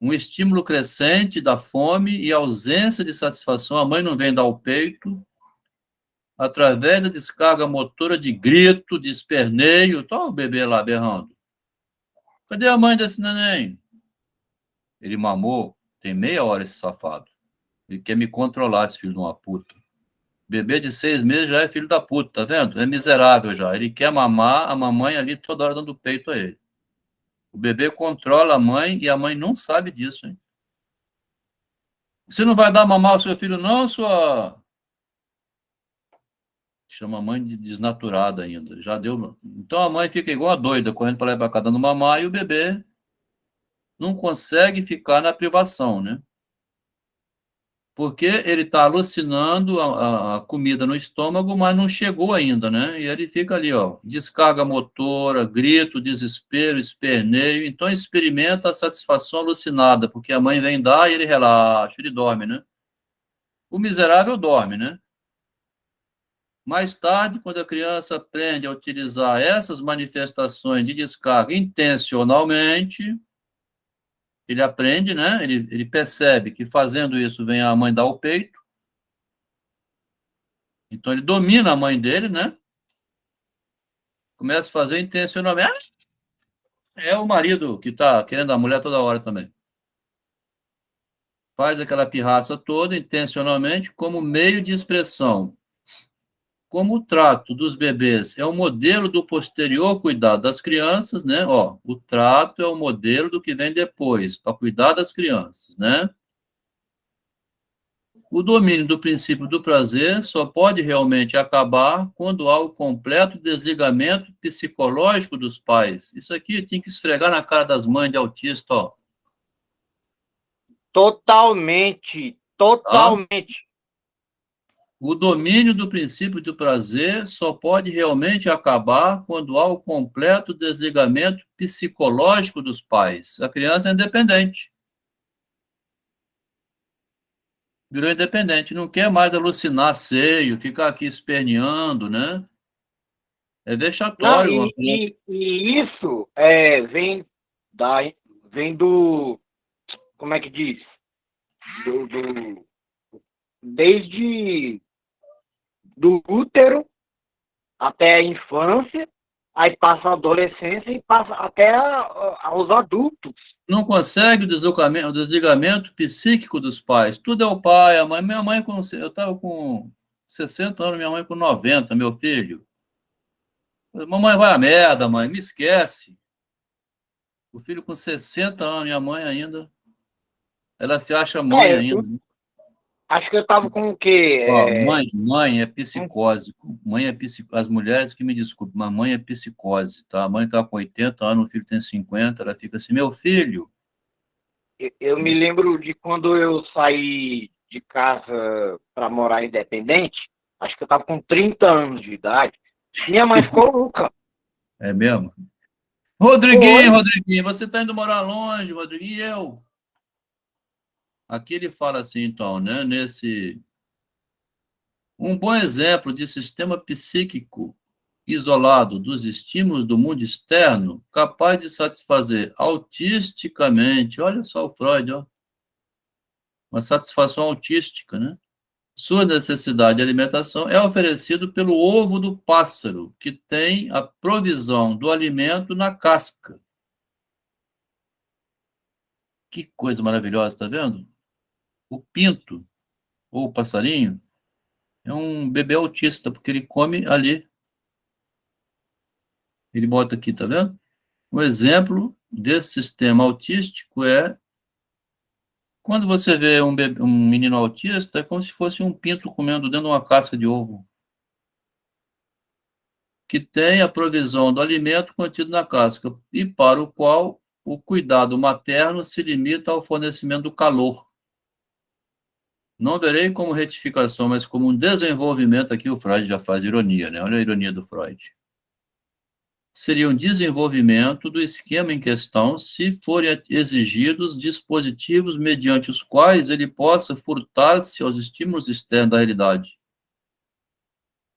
um estímulo crescente da fome e ausência de satisfação, a mãe não vem dar o peito, através da descarga motora de grito, de esperneio, tá o bebê lá berrando. Cadê a mãe desse neném? Ele mamou, tem meia hora esse safado. Ele quer me controlar, esse filho de uma puta. Bebê de 6 meses já é filho da puta, tá vendo? É miserável já. Ele quer mamar, a mamãe ali toda hora dando peito a ele. O bebê controla a mãe e a mãe não sabe disso, hein? Você não vai dar mamar ao seu filho, não, sua... Chama a mãe de desnaturada ainda. Já deu. Então a mãe fica igual a doida, correndo para lá e para cá dando mamar, e o bebê não consegue ficar na privação, né? Porque ele está alucinando a comida no estômago, mas não chegou ainda, né? E ele fica ali, ó, descarga motora, grito, desespero, esperneio. Então experimenta a satisfação alucinada, porque a mãe vem dar e ele relaxa, ele dorme, né? O miserável dorme, né? Mais tarde, quando a criança aprende a utilizar essas manifestações de descarga intencionalmente, ele aprende, né? Ele percebe que fazendo isso vem a mãe dar o peito. Então ele domina a mãe dele, né? Começa a fazer intencionalmente. É o marido que está querendo a mulher toda hora também. Faz aquela pirraça toda intencionalmente como meio de expressão. Como o trato dos bebês é o modelo do posterior cuidado das crianças, né? Ó, o trato é o modelo do que vem depois, para cuidar das crianças, né? O domínio do princípio do prazer só pode realmente acabar quando há o completo desligamento psicológico dos pais. Isso aqui tinha que esfregar na cara das mães de autista, ó. Totalmente. Totalmente. O domínio do princípio do prazer só pode realmente acabar quando há o completo desligamento psicológico dos pais. A criança é independente. Virou independente, não quer mais alucinar seio, ficar aqui esperneando, né? É vexatório. Não, e isso vem do, como é que diz? Desde do útero até a infância, aí passa a adolescência e passa até aos adultos. Não consegue o desligamento psíquico dos pais. Tudo é o pai, a mãe. Minha mãe, eu estava com 60 anos, minha mãe com 90, meu filho. Mamãe, vai a merda, mãe, me esquece. O filho com 60 anos, minha mãe ainda. Ela se acha mãe ainda. Acho que eu estava com o quê? Mãe é psicose. As mulheres que me desculpem, mas mãe é psicose, tá? A mãe está com 80 anos, o filho tem 50, ela fica assim, meu filho. Eu me lembro de quando eu saí de casa para morar independente, acho que eu estava com 30 anos de idade, minha mãe ficou louca. É mesmo? Rodriguinho, você está indo morar longe, Rodriguinho, e eu? Aqui ele fala assim, então, né? Um bom exemplo de sistema psíquico isolado dos estímulos do mundo externo, capaz de satisfazer autisticamente, olha só o Freud, ó, uma satisfação autística, né? Sua necessidade de alimentação é oferecido pelo ovo do pássaro, que tem a provisão do alimento na casca. Que coisa maravilhosa, tá vendo? O pinto, ou o passarinho, é um bebê autista, porque ele come ali. Ele bota aqui, tá vendo? Um exemplo desse sistema autístico é quando você vê um menino autista, é como se fosse um pinto comendo dentro de uma casca de ovo, que tem a provisão do alimento contido na casca, e para o qual o cuidado materno se limita ao fornecimento do calor. Não verei como retificação, mas como um desenvolvimento, aqui o Freud já faz ironia, né? Olha a ironia do Freud. Seria um desenvolvimento do esquema em questão se forem exigidos dispositivos mediante os quais ele possa furtar-se aos estímulos externos da realidade.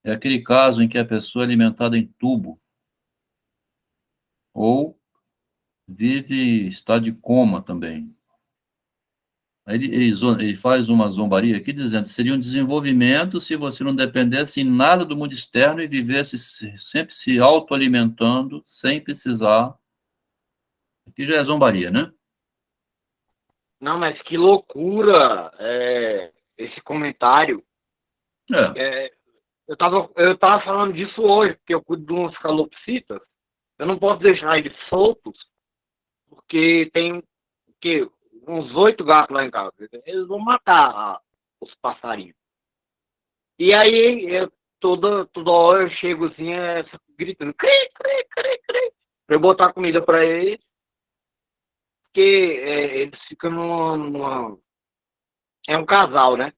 É aquele caso em que a pessoa é alimentada em tubo ou vive estado de coma também. Ele faz uma zombaria aqui dizendo que seria um desenvolvimento se você não dependesse em nada do mundo externo e vivesse sempre se autoalimentando, sem precisar. Aqui já é zombaria, né? Não, mas que loucura esse comentário. Eu tava falando disso hoje, porque eu cuido de uns calopsitas. Eu não posso deixar eles soltos, porque tem uns 8 gatos lá em casa. Eles vão matar os passarinhos. E aí, toda hora eu chego assim, gritando, cri, cri, cri, cri, pra eu botar comida pra eles, porque eles ficam numa... É um casal, né?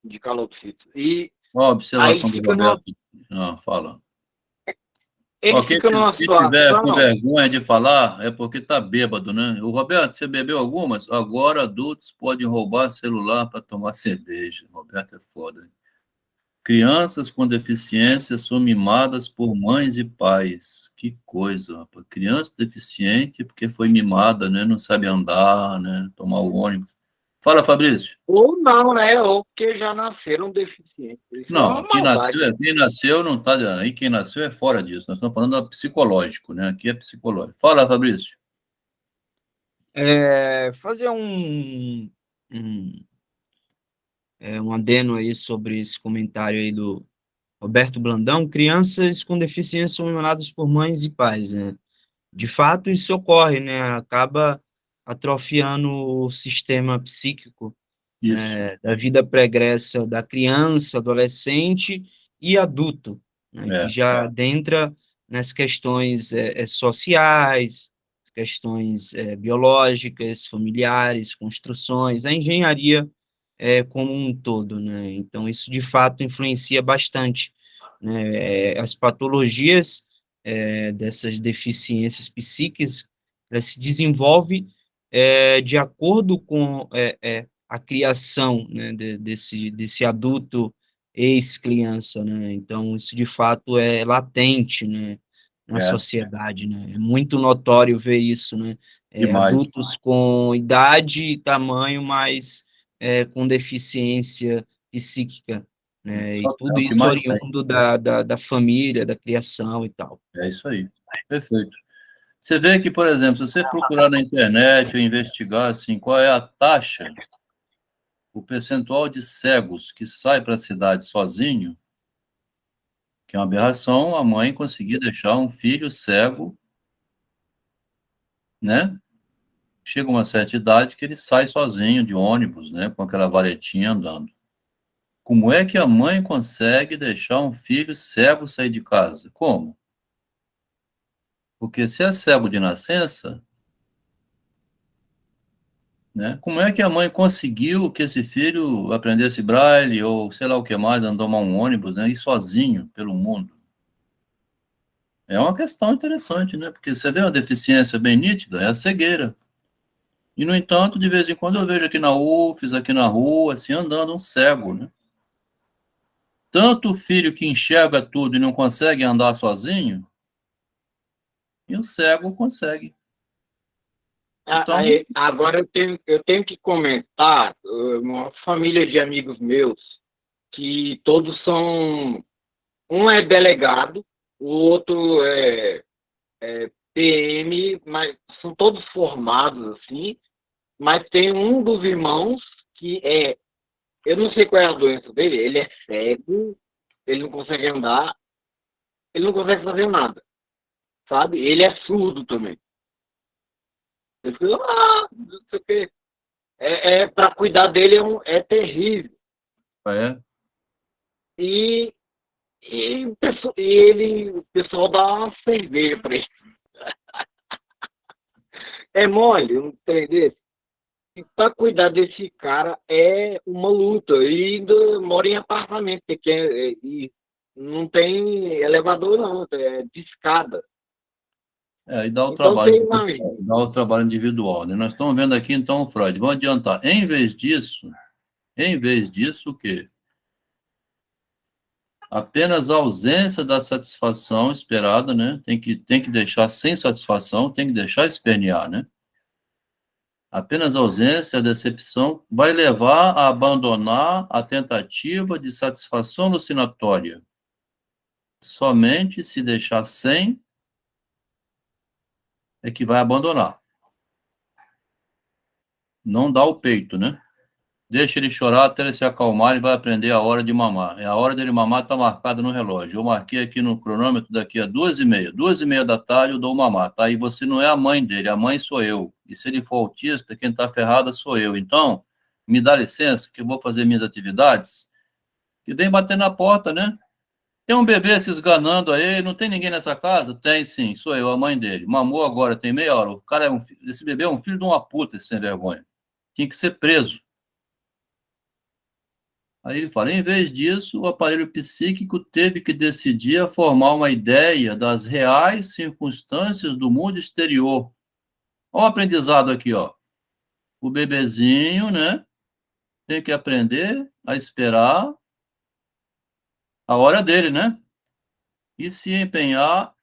De calopsitos. E Uma aí observação eles do ficam Roberto. Fala. eles Quem ficam numa tiver com situação... vergonha de falar é porque está bêbado, né? O Roberto, você bebeu algumas? Agora adultos podem roubar celular para tomar cerveja. O Roberto é foda. Hein? Crianças com deficiência são mimadas por mães e pais. Que coisa, rapaz. Criança deficiente porque foi mimada, né? Não sabe andar, né? Tomar o ônibus. Fala, Fabrício. Ou não, né? Ou porque já nasceram deficientes. Isso é Não, uma maldade. quem nasceu não está aí, quem nasceu é fora disso. Nós estamos falando do psicológico, né? Aqui é psicológico. Fala, Fabrício. Fazer um adeno aí sobre esse comentário aí do Roberto Blandão. Crianças com deficiência são mimadas por mães e pais, né? De fato, isso ocorre, né? Acaba atrofiando o sistema psíquico, Isso. da vida pregressa da criança, adolescente e adulto, né? Que já adentra nas questões sociais, questões biológicas, familiares, construções, a engenharia como um todo, né? Então, isso de fato influencia bastante, né? As patologias dessas deficiências psíquicas, ela se desenvolve de acordo com a criação, né, desse adulto ex-criança, né? Então, isso de fato é latente, né, na sociedade, né? É muito notório ver isso, né? Demais. Adultos com idade e tamanho, mas com deficiência psíquica, né? E tudo É o que isso mais tem. oriundo da família, da criação e tal. É isso aí. Perfeito. Você vê que, por exemplo, se você procurar na internet ou investigar assim, qual é a taxa, o percentual de cegos que sai para a cidade sozinho, que é uma aberração, a mãe conseguir deixar um filho cego, né? Chega uma certa idade que ele sai sozinho de ônibus, né? Com aquela varetinha andando. Como é que a mãe consegue deixar um filho cego sair de casa? Como? Porque se é cego de nascença, né? Como é que a mãe conseguiu que esse filho aprendesse braille ou sei lá o que mais, andar tomar um ônibus, né? Ir sozinho pelo mundo? É uma questão interessante, né? Porque você vê uma deficiência bem nítida, é a cegueira. E, no entanto, de vez em quando eu vejo aqui na UFES, aqui na rua, assim, andando um cego, né? Tanto o filho que enxerga tudo e não consegue andar sozinho, e o cego consegue. Então, Agora eu tenho que comentar uma família de amigos meus que todos são. Um é delegado, o outro é PM, mas são todos formados assim. Mas tem um dos irmãos que eu não sei qual é a doença dele, ele é cego, ele não consegue andar, ele não consegue fazer nada, sabe? Ele é surdo também. Eu fico, não sei o quê. Para cuidar dele é terrível. é. E, o pessoal dá uma cerveja para ele. É mole, um trem desse. E para cuidar desse cara é uma luta. E ainda mora em apartamento, e não tem elevador, não, é de escada. E dá o Então trabalho, você imagina. dá o trabalho individual, né? Nós estamos vendo aqui, então, Freud. Vamos adiantar. Em vez disso, o quê? Apenas a ausência da satisfação esperada, né? Tem que deixar sem satisfação, tem que deixar espernear, né? Apenas a ausência, a decepção, vai levar a abandonar a tentativa de satisfação alucinatória. Somente se deixar sem é que vai abandonar. Não dá o peito, né? Deixa ele chorar até ele se acalmar, ele vai aprender a hora de mamar. A hora dele mamar está marcada no relógio. Eu marquei aqui no cronômetro, daqui a 2h30. 2h30 da tarde eu dou o mamar, tá? E você não é a mãe dele, a mãe sou eu. E se ele for autista, quem está ferrada sou eu. Então, me dá licença que eu vou fazer minhas atividades. E vem bater na porta, né? Tem um bebê se esganando aí, não tem ninguém nessa casa? Tem sim, sou eu, a mãe dele. Mamou agora, tem meia hora. O cara esse bebê é um filho de uma puta, esse sem vergonha. Tinha que ser preso. Aí ele fala, em vez disso, o aparelho psíquico teve que decidir a formar uma ideia das reais circunstâncias do mundo exterior. Olha o aprendizado aqui, ó. O bebezinho, né, tem que aprender a esperar a hora dele, né? E se empenhar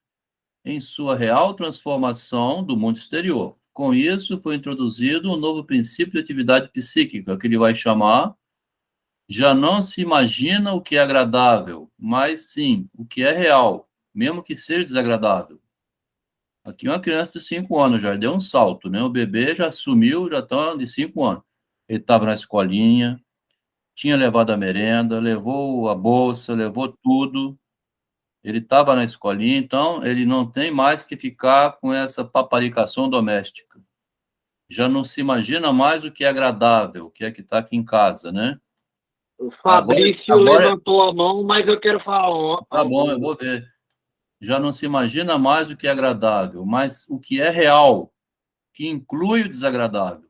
em sua real transformação do mundo exterior. Com isso, foi introduzido um novo princípio de atividade psíquica, que ele vai chamar já não se imagina o que é agradável, mas sim o que é real, mesmo que seja desagradável. Aqui uma criança de 5 anos já deu um salto, né? O bebê já sumiu, já está de 5 anos. Ele estava na escolinha, tinha levado a merenda, levou a bolsa, levou tudo. Ele estava na escolinha, então ele não tem mais que ficar com essa paparicação doméstica. Já não se imagina mais o que é agradável, o que é que está aqui em casa, né? O Fabrício levantou a mão, mas eu quero falar. Tá bom, eu vou ver. Já não se imagina mais o que é agradável, mas o que é real, que inclui o desagradável.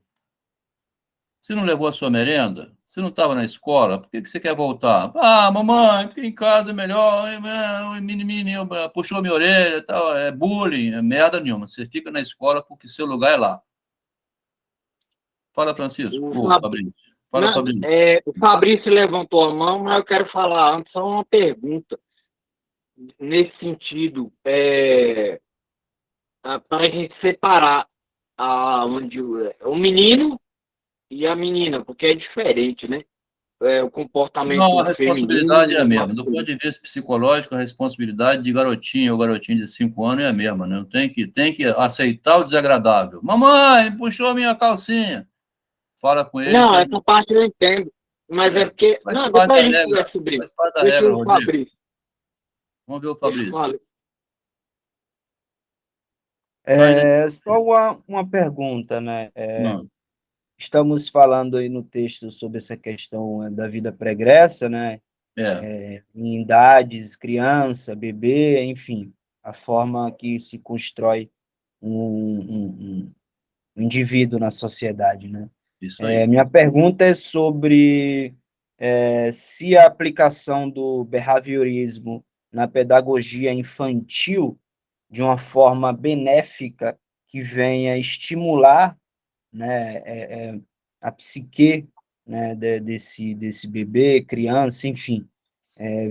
Você não levou a sua merenda? Você não estava na escola? Por que você quer voltar? Ah, mamãe, porque em casa é melhor. O menininho puxou minha orelha, tal, é bullying, é merda nenhuma. Você fica na escola porque seu lugar é lá. Fala, Francisco. Fabrício. Fala, Não, Fabrício. o Fabrício levantou a mão, mas eu quero falar antes só uma pergunta. Nesse sentido, para a gente separar o menino e a menina, porque é diferente, né? O comportamento Não, a responsabilidade feminino. é a mesma. Do ponto de vista psicológico, a responsabilidade de garotinho ou garotinho de 5 anos é a mesma, né? Tem que aceitar o desagradável. Mamãe, puxou minha calcinha. Fala com ele. Não, essa parte eu entendo. Mas é porque. Faz Não, parte depois da a gente regra. conversa sobre isso. Faz parte da Deixa regra, o Rodrigo. Fabrício. Vamos ver o Fabrício. Só uma pergunta, né? Não. Estamos falando aí no texto sobre essa questão da vida pregressa, né? Em idades, criança, bebê, enfim, a forma que se constrói um indivíduo na sociedade, né? Isso aí. Minha pergunta é sobre se a aplicação do behaviorismo na pedagogia infantil de uma forma benéfica que venha estimular, né, a psique, né, desse bebê, criança, enfim,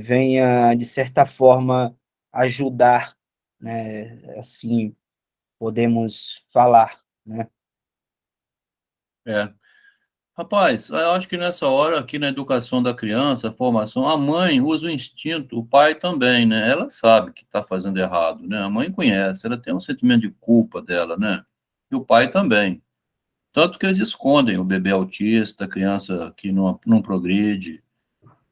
venha, de certa forma, ajudar, né, assim, podemos falar, né, É. Rapaz, eu acho que nessa hora, aqui na educação da criança, a formação, a mãe usa o instinto, o pai também, né? Ela sabe que está fazendo errado, né? A mãe conhece, ela tem um sentimento de culpa dela, né? E o pai também. Tanto que eles escondem o bebê autista, a criança que não progride.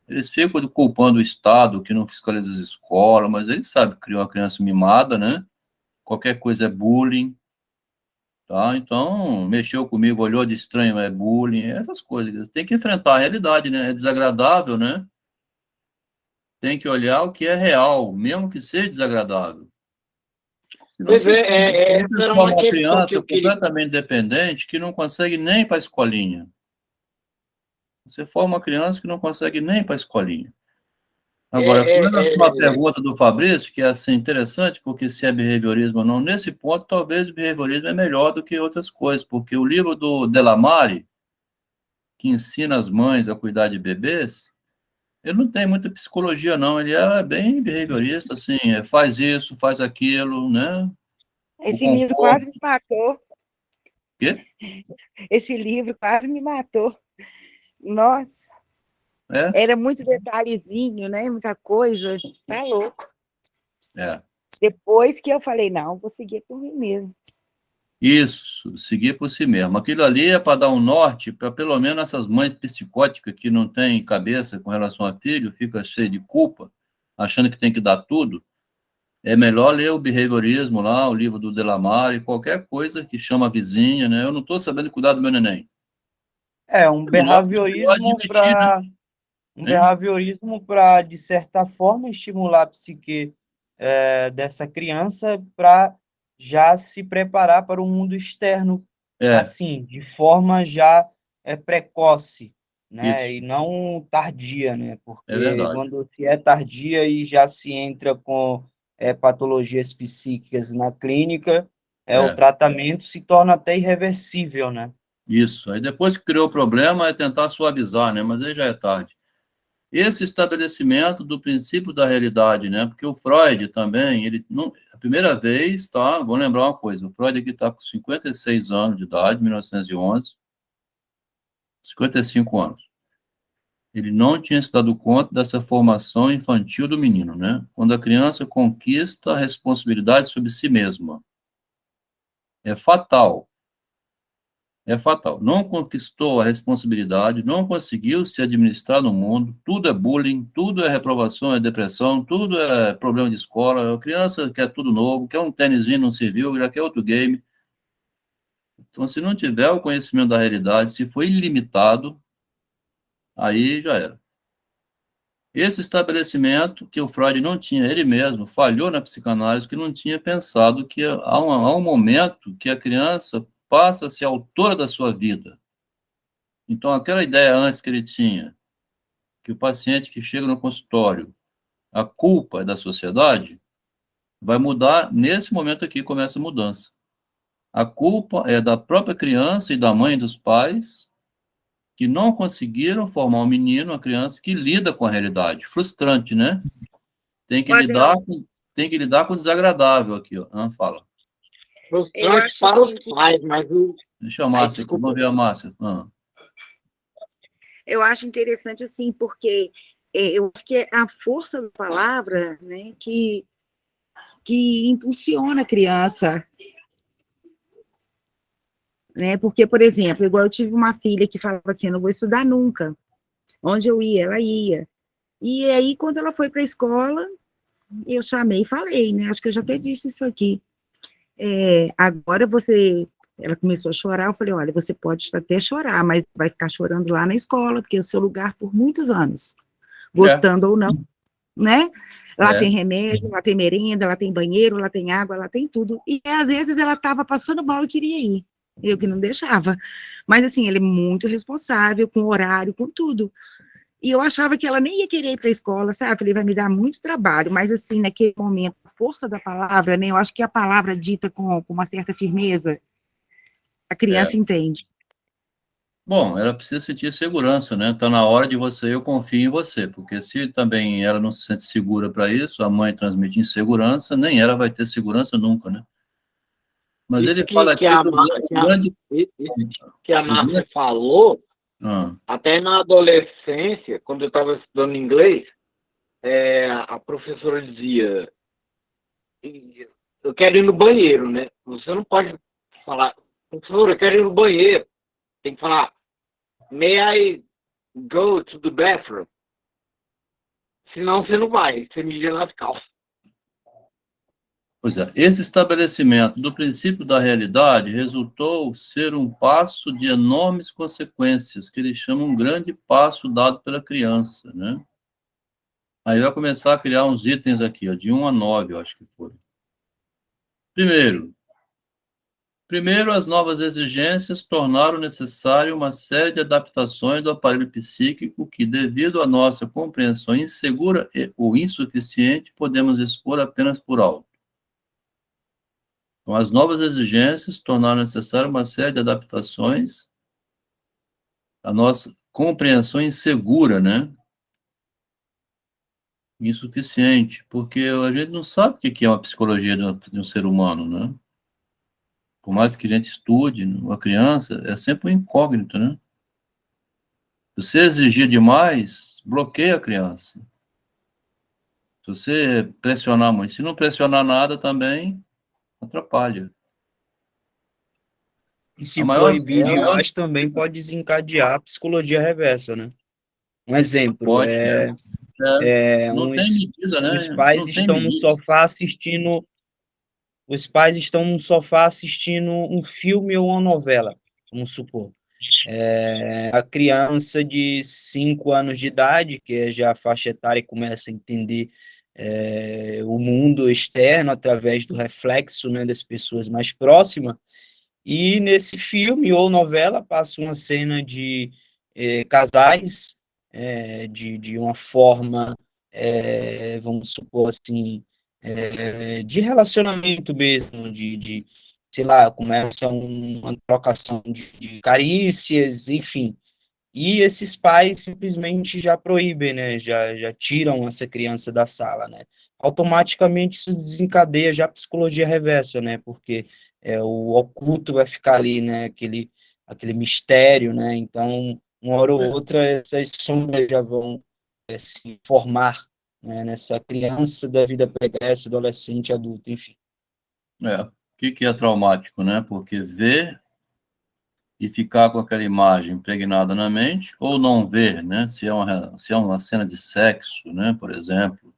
Eles ficam culpando o Estado, que não fiscaliza as escolas, mas eles sabem que criou uma criança mimada, né? Qualquer coisa é bullying. Tá? Então, mexeu comigo, olhou de estranho, é bullying, essas coisas. Tem que enfrentar a realidade, né? É desagradável, né? Tem que olhar o que é real, mesmo que seja desagradável. Senão Pois você é, essa era forma uma uma questão que criança eu queria. completamente dependente que não consegue nem ir para a escolinha. Você forma uma criança que não consegue nem ir para a escolinha. É, Agora, com relação à é, é, pergunta do Fabrício, que é assim, interessante, porque se é behaviorismo ou não, nesse ponto, talvez o behaviorismo é melhor do que outras coisas, porque o livro do Delamare, que ensina as mães a cuidar de bebês, ele não tem muita psicologia, não. Ele é bem behaviorista, assim, faz isso, faz aquilo, né? O Esse livro conforto. quase me matou. Quê? Esse livro quase me matou. Nossa, É, era muito detalhezinho, né? Muita coisa. Tá louco. é. Depois que eu falei, não, vou seguir por mim mesmo. Isso, seguir por si mesmo. Aquilo ali é para dar um norte para pelo menos essas mães psicóticas que não têm cabeça com relação a filho, fica cheio de culpa, achando que tem que dar tudo. É melhor ler o behaviorismo lá, o livro do Delamare, qualquer coisa que chama a vizinha, né? Eu não estou sabendo cuidar do meu neném. É um É melhor behaviorismo admitir, né? para de certa forma, estimular a psique dessa criança para já se preparar para o mundo externo, É, assim, de forma já precoce, né? isso, E não tardia, né? é Porque verdade. quando se é tardia e já se entra com patologias psíquicas na clínica, o É. tratamento se torna até irreversível, né? Isso. Aí depois que criou o problema é tentar suavizar, né? Mas aí já é tarde. Esse estabelecimento do princípio da realidade, né? Porque o Freud também, ele não, a primeira vez, tá? Vou lembrar uma coisa, o Freud aqui está com 56 anos de idade, 1911, 55 anos. Ele não tinha se dado conta dessa formação infantil do menino, né? Quando a criança conquista a responsabilidade sobre si mesma. É fatal. É fatal. Não conquistou a responsabilidade, não conseguiu se administrar no mundo, tudo é bullying, tudo é reprovação, é depressão, tudo é problema de escola. A criança quer tudo novo, quer um tênisinho, não serviu, já quer outro game. Então, se não tiver o conhecimento da realidade, se for ilimitado, aí já era. Esse estabelecimento que o Freud não tinha, ele mesmo, falhou na psicanálise, que não tinha pensado que há um momento que a criança passa a ser autora da sua vida. Então, aquela ideia antes que ele tinha, que o paciente que chega no consultório, a culpa é da sociedade, vai mudar nesse momento aqui, começa a mudança. A culpa é da própria criança e da mãe e dos pais que não conseguiram formar um menino, uma criança que lida com a realidade. Frustrante, né? Tem que lidar Padrão, com, tem que lidar com o desagradável aqui, ó. Fala. eu Frustrante acho para assim os pais, mas o. Deixa a Aí, Márcia aqui, desculpa. vamos ver a Márcia. Eu acho interessante assim, porque eu acho que é a força da palavra, né, que impulsiona a criança, né? Porque, por exemplo, igual eu tive uma filha que falava assim, eu não vou estudar nunca. Onde eu ia, ela ia. E aí, quando ela foi para a escola, eu chamei e falei, né? Acho que eu já até disse isso aqui. Agora você. Ela começou a chorar, eu falei, olha, você pode até chorar, mas vai ficar chorando lá na escola, porque é o seu lugar por muitos anos, É, gostando ou não, né? Lá é, tem remédio, lá tem merenda, lá tem banheiro, lá tem água, lá tem tudo. E às vezes ela estava passando mal e queria ir. Eu que não deixava. Mas assim, ele é muito responsável com o horário, com tudo. E eu achava que ela nem ia querer ir para a escola, sabe? Eu falei, vai me dar muito trabalho. Mas assim, naquele momento, a força da palavra, né? Eu acho que a palavra dita com uma certa firmeza, a é. criança entende. Bom, ela precisa sentir segurança, né? Está na hora de você, eu confio em você, porque se também ela não se sente segura para isso, a mãe transmite insegurança, nem ela vai ter segurança nunca, né? Mas Isso ele fala que aqui a, do Ma- grande... isso que a Márcia falou, Ah, até na adolescência, quando eu estava estudando inglês, a professora dizia, eu quero ir no banheiro, né? Você não pode falar, professora, eu quero ir no banheiro. Tem que falar, may I go to the bathroom? Senão você não vai, você mija nas calças. pois é, esse estabelecimento do princípio da realidade resultou ser um passo de enormes consequências, que ele chama um grande passo dado pela criança, né? Aí vai começar a criar uns itens aqui, ó, de 1 a 9, eu acho que foi. Primeiro, as novas exigências tornaram necessário uma série de adaptações do aparelho psíquico que, devido à nossa compreensão insegura ou insuficiente, podemos expor apenas por alto. Então, as novas exigências tornaram necessária uma série de adaptações à nossa compreensão insegura, né? Insuficiente, porque a gente não sabe o que é uma psicologia de um ser humano, né? Por mais que a gente estude, uma criança é sempre um incógnito, né? Se você exigir demais, bloqueia a criança. Se você pressionar muito, se não pressionar nada também, atrapalha. E se A maior, proibir demais, também pode desencadear a psicologia reversa, né? Um exemplo, pode, não tem medida, né? os Isso pais não tem estão no medida. sofá assistindo, os pais estão no sofá assistindo um filme ou uma novela, vamos supor. A criança de 5 anos de idade, que é já a faixa etária, começa a entender o mundo externo através do reflexo, né, das pessoas mais próximas, e nesse filme ou novela passa uma cena de casais de uma forma, vamos supor assim, de relacionamento mesmo, sei lá, começa uma trocação de carícias, enfim. E esses pais simplesmente já proíbem, né? Já tiram essa criança da sala, né? Automaticamente isso desencadeia já a psicologia reversa, né? Porque o oculto vai ficar ali, né? Aquele mistério, né? Então, uma hora ou outra, essas sombras já vão se formar, né? Nessa criança da vida pregressa, adolescente, adulto, enfim. O que é traumático, né? Porque ver e ficar com aquela imagem impregnada na mente, ou não ver, né? Se é uma cena de sexo, né? Por exemplo.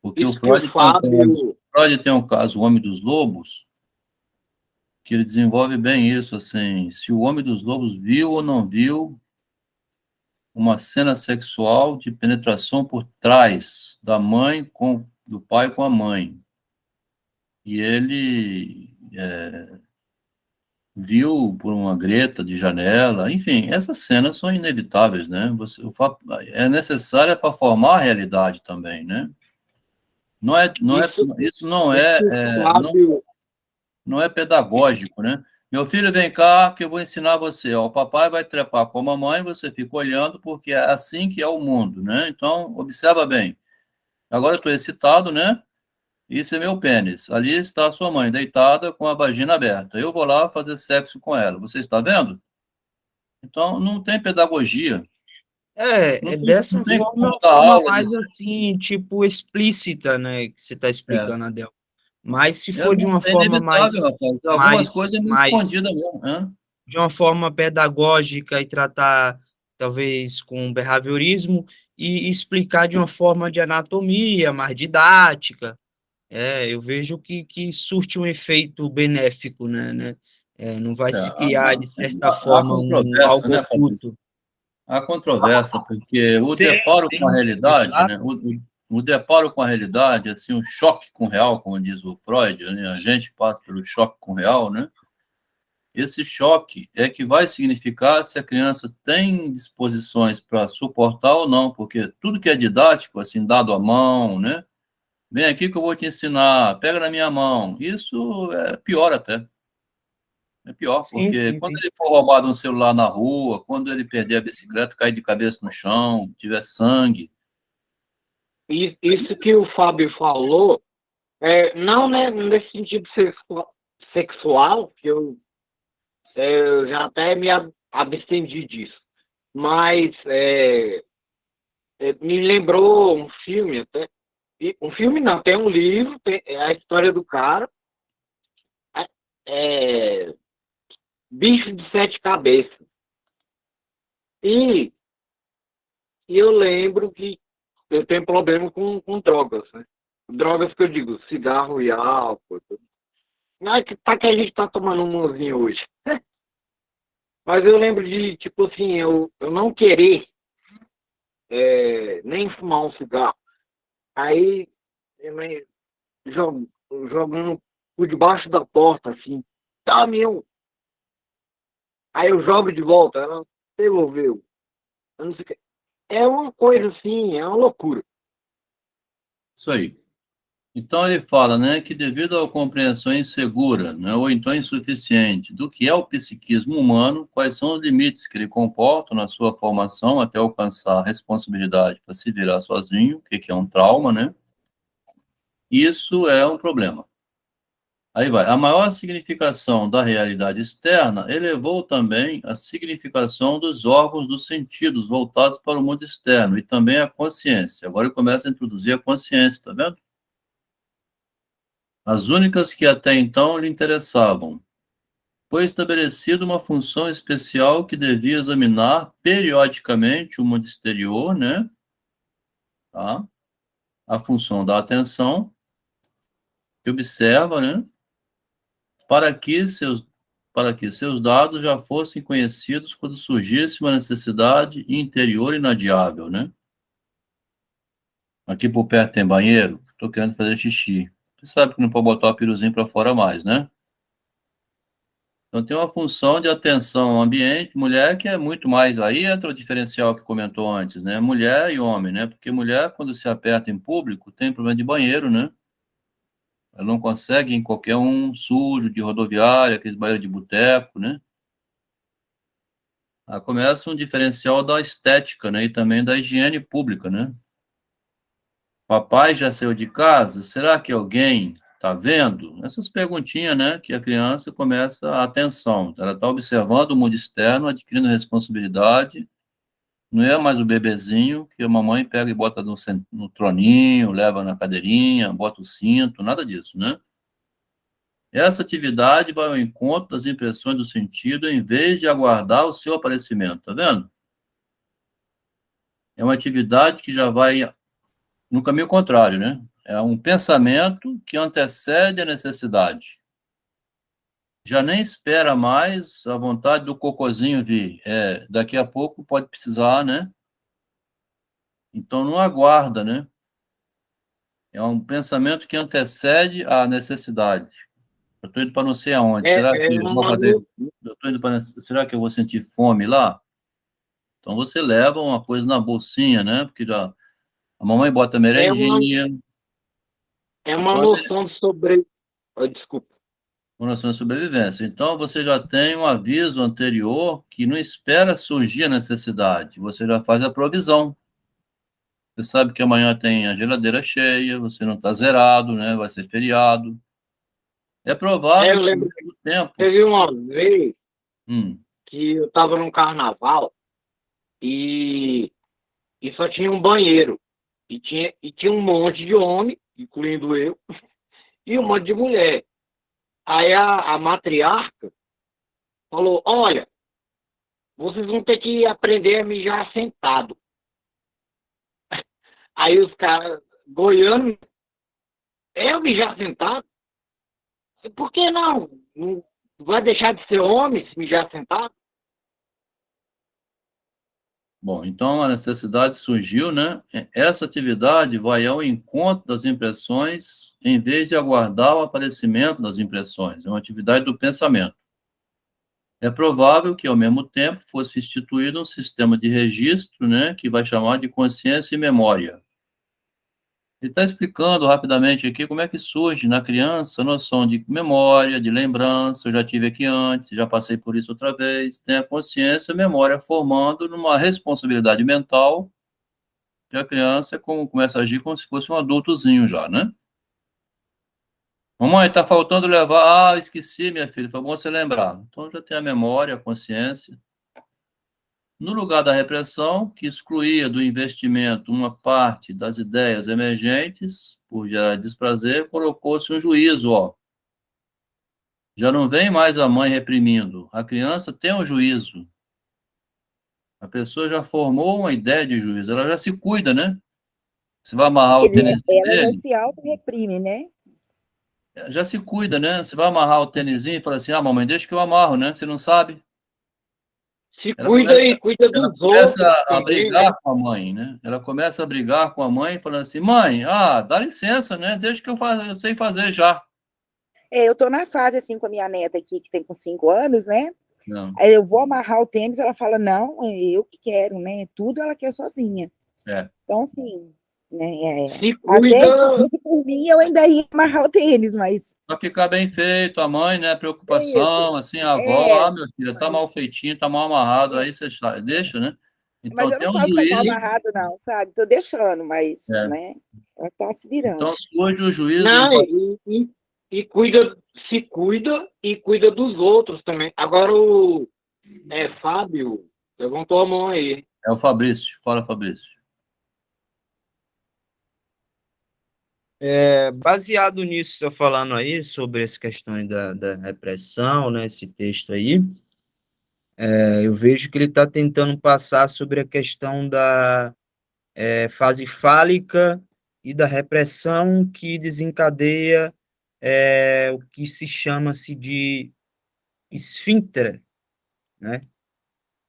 Porque Isso que o Fábio... Freud tem um caso, o Homem dos Lobos, que ele desenvolve bem isso, assim, se o Homem dos Lobos viu ou não viu uma cena sexual de penetração por trás da mãe do pai com a mãe. E ele viu por uma greta de janela, enfim, essas cenas são inevitáveis, né? É necessária para formar a realidade também, né? Isso não Fábio... não é pedagógico, né? Meu filho, vem cá que eu vou ensinar você. Ó, o papai vai trepar com a mamãe, você fica olhando porque é assim que é o mundo, né? Então, observa bem. Agora eu estou excitado, né? Isso é meu pênis. Ali está a sua mãe, deitada com a vagina aberta. Eu vou lá fazer sexo com ela. Você está vendo? Então, não tem pedagogia. É dessa Não tem forma, como uma dar forma aula de mais sexo. assim, tipo, explícita, né, que você está explicando, Adel. Mas se for de uma É forma inevitável, rapaz. Algumas coisas é muito escondidas mesmo, né? de uma forma pedagógica e tratar, talvez, com behaviorismo e explicar de uma forma de anatomia, mais didática, eu vejo que surte um efeito benéfico, né? Não vai se criar, de certa Há forma, controvérsia, algo né, Fabrício? oculto. Há controvérsia, porque o Sim, deparo com a sim, realidade, exato. né, o deparo com a realidade, assim, um choque com o real, como diz o Freud, né, a gente passa pelo choque com o real, né? Esse choque é que vai significar se a criança tem disposições para suportar ou não, porque tudo que é didático, assim, dado à mão, né? Vem aqui que eu vou te ensinar, pega na minha mão. Isso é pior até. É pior, Sim, porque sim, quando sim. ele for roubado um celular na rua, quando ele perder a bicicleta, cair de cabeça no chão, tiver sangue. Isso que o Fábio falou, não, né, nesse sentido que você sexual, que eu já até me abstendi disso. Mas me lembrou um filme até. Um filme não, tem um livro, é a história do cara. Bicho de Sete Cabeças. E eu lembro que eu tenho problema com drogas, né? Drogas que eu digo, cigarro e álcool. Mas que a gente tá tomando um mozinho hoje. Mas eu lembro de, tipo assim, eu não querer nem fumar um cigarro. Aí jogando por debaixo da porta, assim, tá, meu. Aí eu jogo de volta, ela devolveu. Eu não sei o que. É uma coisa assim, é uma loucura. Isso aí. Então ele fala, né, que devido à compreensão insegura, né, ou então insuficiente do que é o psiquismo humano, quais são os limites que ele comporta na sua formação até alcançar a responsabilidade para se virar sozinho, o que é um trauma, né? Isso é um problema. Aí vai. A maior significação da realidade externa elevou também a significação dos órgãos dos sentidos voltados para o mundo externo e também a consciência. Agora ele começa a introduzir a consciência, tá vendo? As únicas que até então lhe interessavam. Foi estabelecida uma função especial que devia examinar periodicamente o mundo exterior, né? Tá? A função da atenção, que observa, né? Para que seus dados já fossem conhecidos quando surgisse uma necessidade interior inadiável, né? Aqui por perto tem banheiro, estou querendo fazer xixi. Você sabe que não pode botar o piruzinho para fora mais, né? Então tem uma função de atenção ao ambiente, mulher que é muito mais, aí entra o diferencial que comentou antes, né? Mulher e homem, né? Porque mulher, quando se aperta em público, tem problema de banheiro, né? Ela não consegue ir em qualquer um sujo, de rodoviária, aqueles banheiros de boteco, né? Começa um diferencial da estética, né? E também da higiene pública, né? Papai já saiu de casa? Será que alguém está vendo? Essas perguntinhas, né? Que a criança começa a atenção. Ela está observando o mundo externo, adquirindo responsabilidade. Não é mais o bebezinho que a mamãe pega e bota no troninho, leva na cadeirinha, bota o cinto, nada disso, né? Essa atividade vai ao encontro das impressões do sentido em vez de aguardar o seu aparecimento, tá vendo? É uma atividade que já vai no caminho contrário, né? É um pensamento que antecede a necessidade. Já nem espera mais a vontade do cocôzinho vir. Daqui a pouco pode precisar, né? Então não aguarda, né? É um pensamento que antecede a necessidade. Eu estou indo para não sei aonde. Será que eu vou fazer? Eu tô indo para. Será que eu vou sentir fome lá? Então você leva uma coisa na bolsinha, né? Porque já a mamãe bota merendinha. É uma noção de desculpa. Uma noção de sobrevivência. Então você já tem um aviso anterior que não espera surgir a necessidade. Você já faz a provisão. Você sabe que amanhã tem a geladeira cheia, você não está zerado, né? Vai ser feriado. É provável eu lembro que no tempo. Teve uma vez que eu estava num carnaval e só tinha um banheiro. E tinha um monte de homem, incluindo eu, e um monte de mulher. Aí a matriarca falou, olha, vocês vão ter que aprender a mijar sentado. Aí os caras, goianos, eu mijar sentado? Por que não? Não vai deixar de ser homem se mijar sentado? Bom, então a necessidade surgiu, né? Essa atividade vai ao encontro das impressões em vez de aguardar o aparecimento das impressões. É uma atividade do pensamento. É provável que, ao mesmo tempo, fosse instituído um sistema de registro, né, que vai chamar de consciência e memória. Ele está explicando rapidamente aqui como é que surge na criança a noção de memória, de lembrança. Eu já tive aqui antes, já passei por isso outra vez. Tem a consciência e a memória formando numa responsabilidade mental que a criança começa a agir como se fosse um adultozinho já, né? Mamãe, tá faltando levar. Ah, esqueci, minha filha. Foi bom você lembrar. Então já tem a memória, a consciência. No lugar da repressão, que excluía do investimento uma parte das ideias emergentes, por gerar desprazer, colocou-se um juízo, ó. Já não vem mais a mãe reprimindo. A criança tem um juízo. A pessoa já formou uma ideia de juízo. Ela já se cuida, né? Você vai amarrar Quer o dizer, tênis ela já dele, se auto-reprime, né? já se cuida, né? Você vai amarrar o tênisinho e fala assim, ah, mamãe, deixa que eu amarro, né? Você não sabe? Se Ela cuida começa, e cuida ela dos começa outros a também, brigar né? com a mãe, né? Ela começa a brigar com a mãe, falando assim, mãe, ah, dá licença, né? Deixa que eu sei fazer já. Eu tô na fase, assim, com a minha neta aqui, que tem com 5 anos, né? Não, Aí eu vou amarrar o tênis, ela fala, não, eu que quero, né? Tudo ela quer sozinha. é. Então, assim, né? Se Até que se cuida. fosse por mim, eu ainda ia amarrar o tênis, mas Pra ficar bem feito, a mãe, né? é isso. Preocupação, assim, a avó, ah, É, meu filho, tá mal feitinho, tá mal amarrado, aí você deixa, né? mas Então eu tem não um falo que tá mal juízo, amarrado, não, sabe? Tô deixando, mas, é. né? Ela tá se virando. Então surge o juízo Não, imparcial. e cuida, se cuida e cuida dos outros também. Agora o Fábio levantou a mão aí. É o Fabrício, fala Fabrício. Baseado nisso que você está falando aí, sobre essa questão da repressão, né, esse texto aí, eu vejo que ele está tentando passar sobre a questão da fase fálica e da repressão que desencadeia o que se chama-se de esfíncter, né,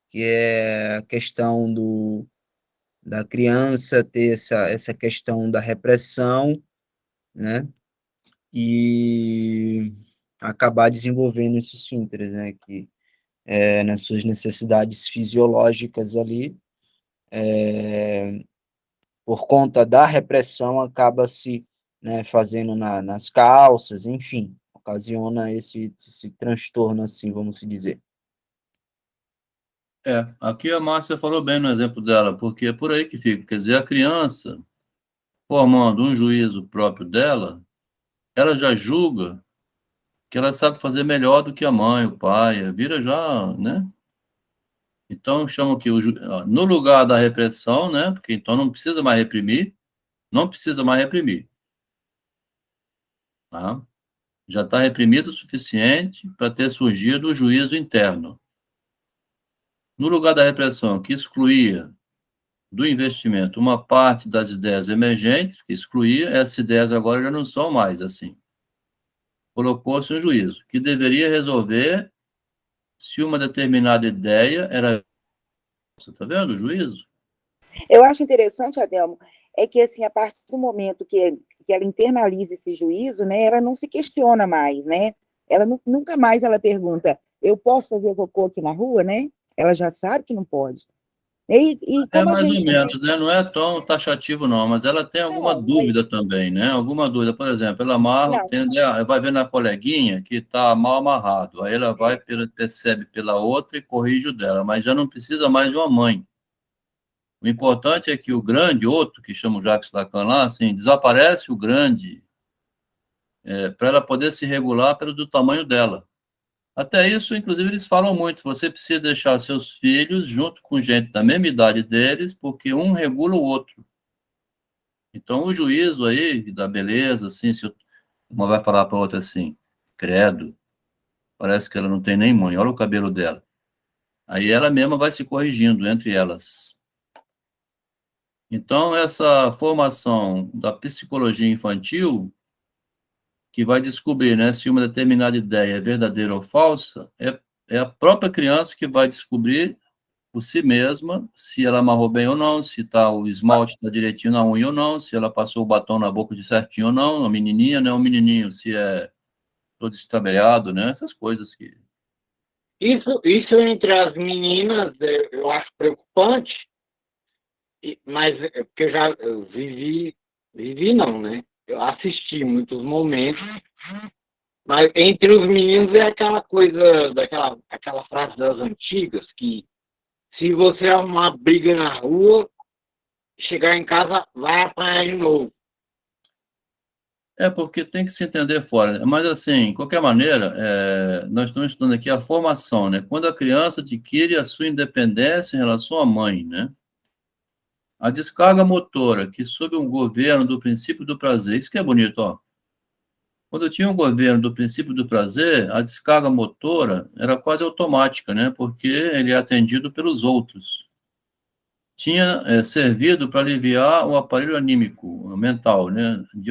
que é a questão da criança ter essa questão da repressão, né, e acabar desenvolvendo esses esfíncteres, né, que nas suas necessidades fisiológicas ali, por conta da repressão, acaba se, né, fazendo nas calças, enfim, ocasiona esse transtorno, assim, vamos dizer. Aqui a Márcia falou bem no exemplo dela, porque é por aí que fica. Quer dizer, a criança, formando um juízo próprio dela, ela já julga que ela sabe fazer melhor do que a mãe, o pai, vira já, né? Então, chamam que no lugar da repressão, né? Porque então não precisa mais reprimir, não precisa mais reprimir, tá? Já está reprimido o suficiente para ter surgido o juízo interno. No lugar da repressão, que excluía do investimento uma parte das ideias emergentes, que excluía, essas ideias agora já não são mais assim. Colocou-se um juízo, que deveria resolver se uma determinada ideia era. Você está vendo o juízo? Eu acho interessante, Adelmo, é que, assim, a partir do momento que ela internaliza esse juízo, né, ela não se questiona mais, né? Ela nunca mais ela pergunta, eu posso fazer cocô aqui na rua, né? Ela já sabe que não pode. E É como a mais ou gente também... menos, né? Não é tão taxativo, não, mas ela tem alguma Não, mas... dúvida também, né? Alguma dúvida. Por exemplo, ela amarra, Não, vai ver na coleguinha que está mal amarrado. Aí ela vai, percebe pela outra e corrige o dela, mas já não precisa mais de uma mãe. O importante é que o grande, outro, que chama o Jacques Lacan lá, assim, desaparece o grande, para ela poder se regular pelo tamanho dela. Até isso, inclusive, eles falam muito. Você precisa deixar seus filhos junto com gente da mesma idade deles, porque um regula o outro. Então, o juízo aí da beleza, assim, se uma vai falar para outra assim, credo, parece que ela não tem nem mãe, olha o cabelo dela. Aí ela mesma vai se corrigindo entre elas. Então, essa formação da psicologia infantil, que vai descobrir, né, se uma determinada ideia é verdadeira ou falsa, é a própria criança que vai descobrir por si mesma, se ela amarrou bem ou não, se o esmalte está direitinho na unha ou não, se ela passou o batom na boca de certinho ou não, a menininha, né, o menininho, se é todo estabelhado, né, essas coisas que... Isso entre as meninas eu acho preocupante, mas porque eu vivi não, né? Eu assisti muitos momentos, mas entre os meninos é aquela coisa, aquela frase das antigas, que se você arrumar briga na rua, chegar em casa, vai apanhar de novo. porque tem que se entender fora. Mas, assim, de qualquer maneira, nós estamos estudando aqui a formação, né? Quando a criança adquire a sua independência em relação à mãe, né? A descarga motora, que sob um governo do princípio do prazer, isso que é bonito, ó. Quando tinha um governo do princípio do prazer, a descarga motora era quase automática, né? Porque ele é atendido pelos outros. Tinha servido para aliviar o aparelho anímico, mental, né? De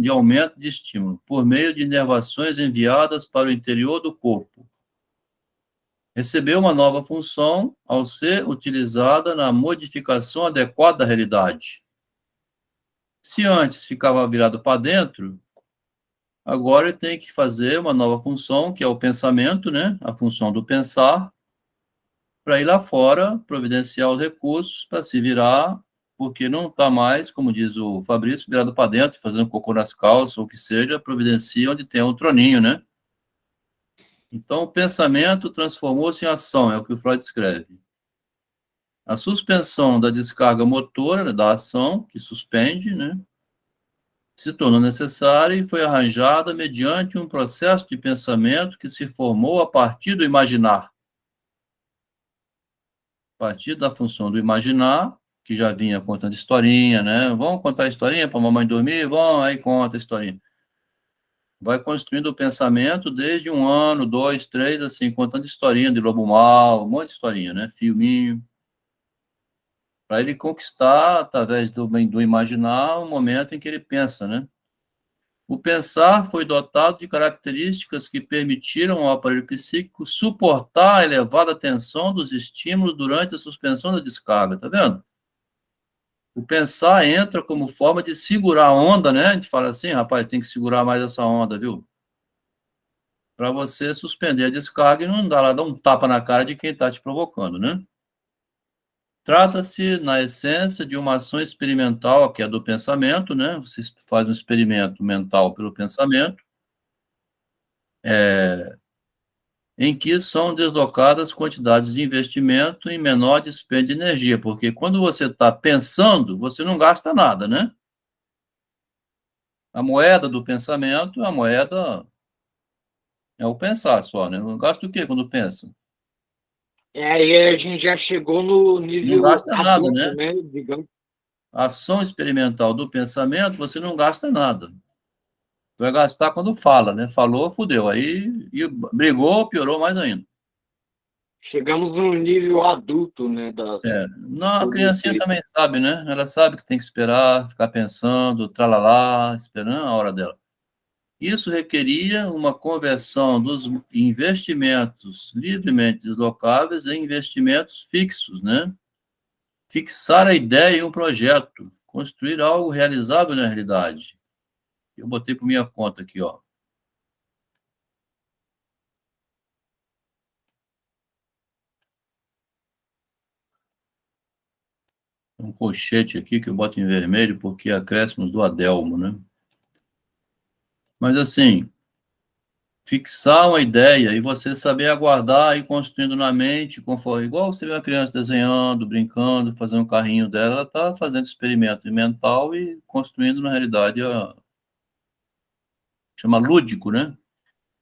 aumento de estímulo, por meio de inervações enviadas para o interior do corpo. Recebeu uma nova função ao ser utilizada na modificação adequada da realidade. Se antes ficava virado para dentro, agora ele tem que fazer uma nova função, que é o pensamento, né? A função do pensar, para ir lá fora, providenciar os recursos para se virar, porque não está mais, como diz o Fabrício, virado para dentro, fazendo cocô nas calças, ou o que seja, providencia onde tem um troninho, né? Então, o pensamento transformou-se em ação, é o que o Freud escreve. A suspensão da descarga motora, da ação, que suspende, né? Se tornou necessária e foi arranjada mediante um processo de pensamento que se formou a partir do imaginar. A partir da função do imaginar, que já vinha contando historinha, né? Vamos contar historinha para a mamãe dormir? Vamos, aí conta a historinha. Vai construindo o pensamento desde 1 ano, 2, 3, assim, contando historinha de Lobo Mau, um monte de historinha, né? Filminho. Para ele conquistar, através do imaginar, o momento em que ele pensa, né? O pensar foi dotado de características que permitiram ao aparelho psíquico suportar a elevada tensão dos estímulos durante a suspensão da descarga, tá vendo? O pensar entra como forma de segurar a onda, né? A gente fala assim, rapaz, tem que segurar mais essa onda, viu? Para você suspender a descarga e não dar um tapa na cara de quem está te provocando, né? Trata-se, na essência, de uma ação experimental, que é do pensamento, né? Você faz um experimento mental pelo pensamento, em que são deslocadas quantidades de investimento em menor dispêndio de energia, porque quando você está pensando, você não gasta nada, né? A moeda do pensamento, é o pensar só, né? Não gasta o quê quando pensa? Aí a gente já chegou no nível Não gasta nada, adulto, né? Digamos. A ação experimental do pensamento, você não gasta nada. Vai gastar quando fala, né? Falou, fudeu. Aí brigou, piorou mais ainda. Chegamos no nível adulto, né? Não, a criancinha também sabe, né? Ela sabe que tem que esperar, ficar pensando, tralalá, esperando a hora dela. Isso requeria uma conversão dos investimentos livremente deslocáveis em investimentos fixos, né? Fixar a ideia em um projeto, construir algo realizável na realidade. Eu botei por minha conta aqui, ó. Um colchete aqui que eu boto em vermelho porque é acréscimos do Adelmo, né? Mas assim, fixar uma ideia e você saber aguardar e construindo na mente, conforme, igual você vê uma criança desenhando, brincando, fazendo um carrinho dela, ela está fazendo experimento mental e construindo na realidade chama lúdico, né?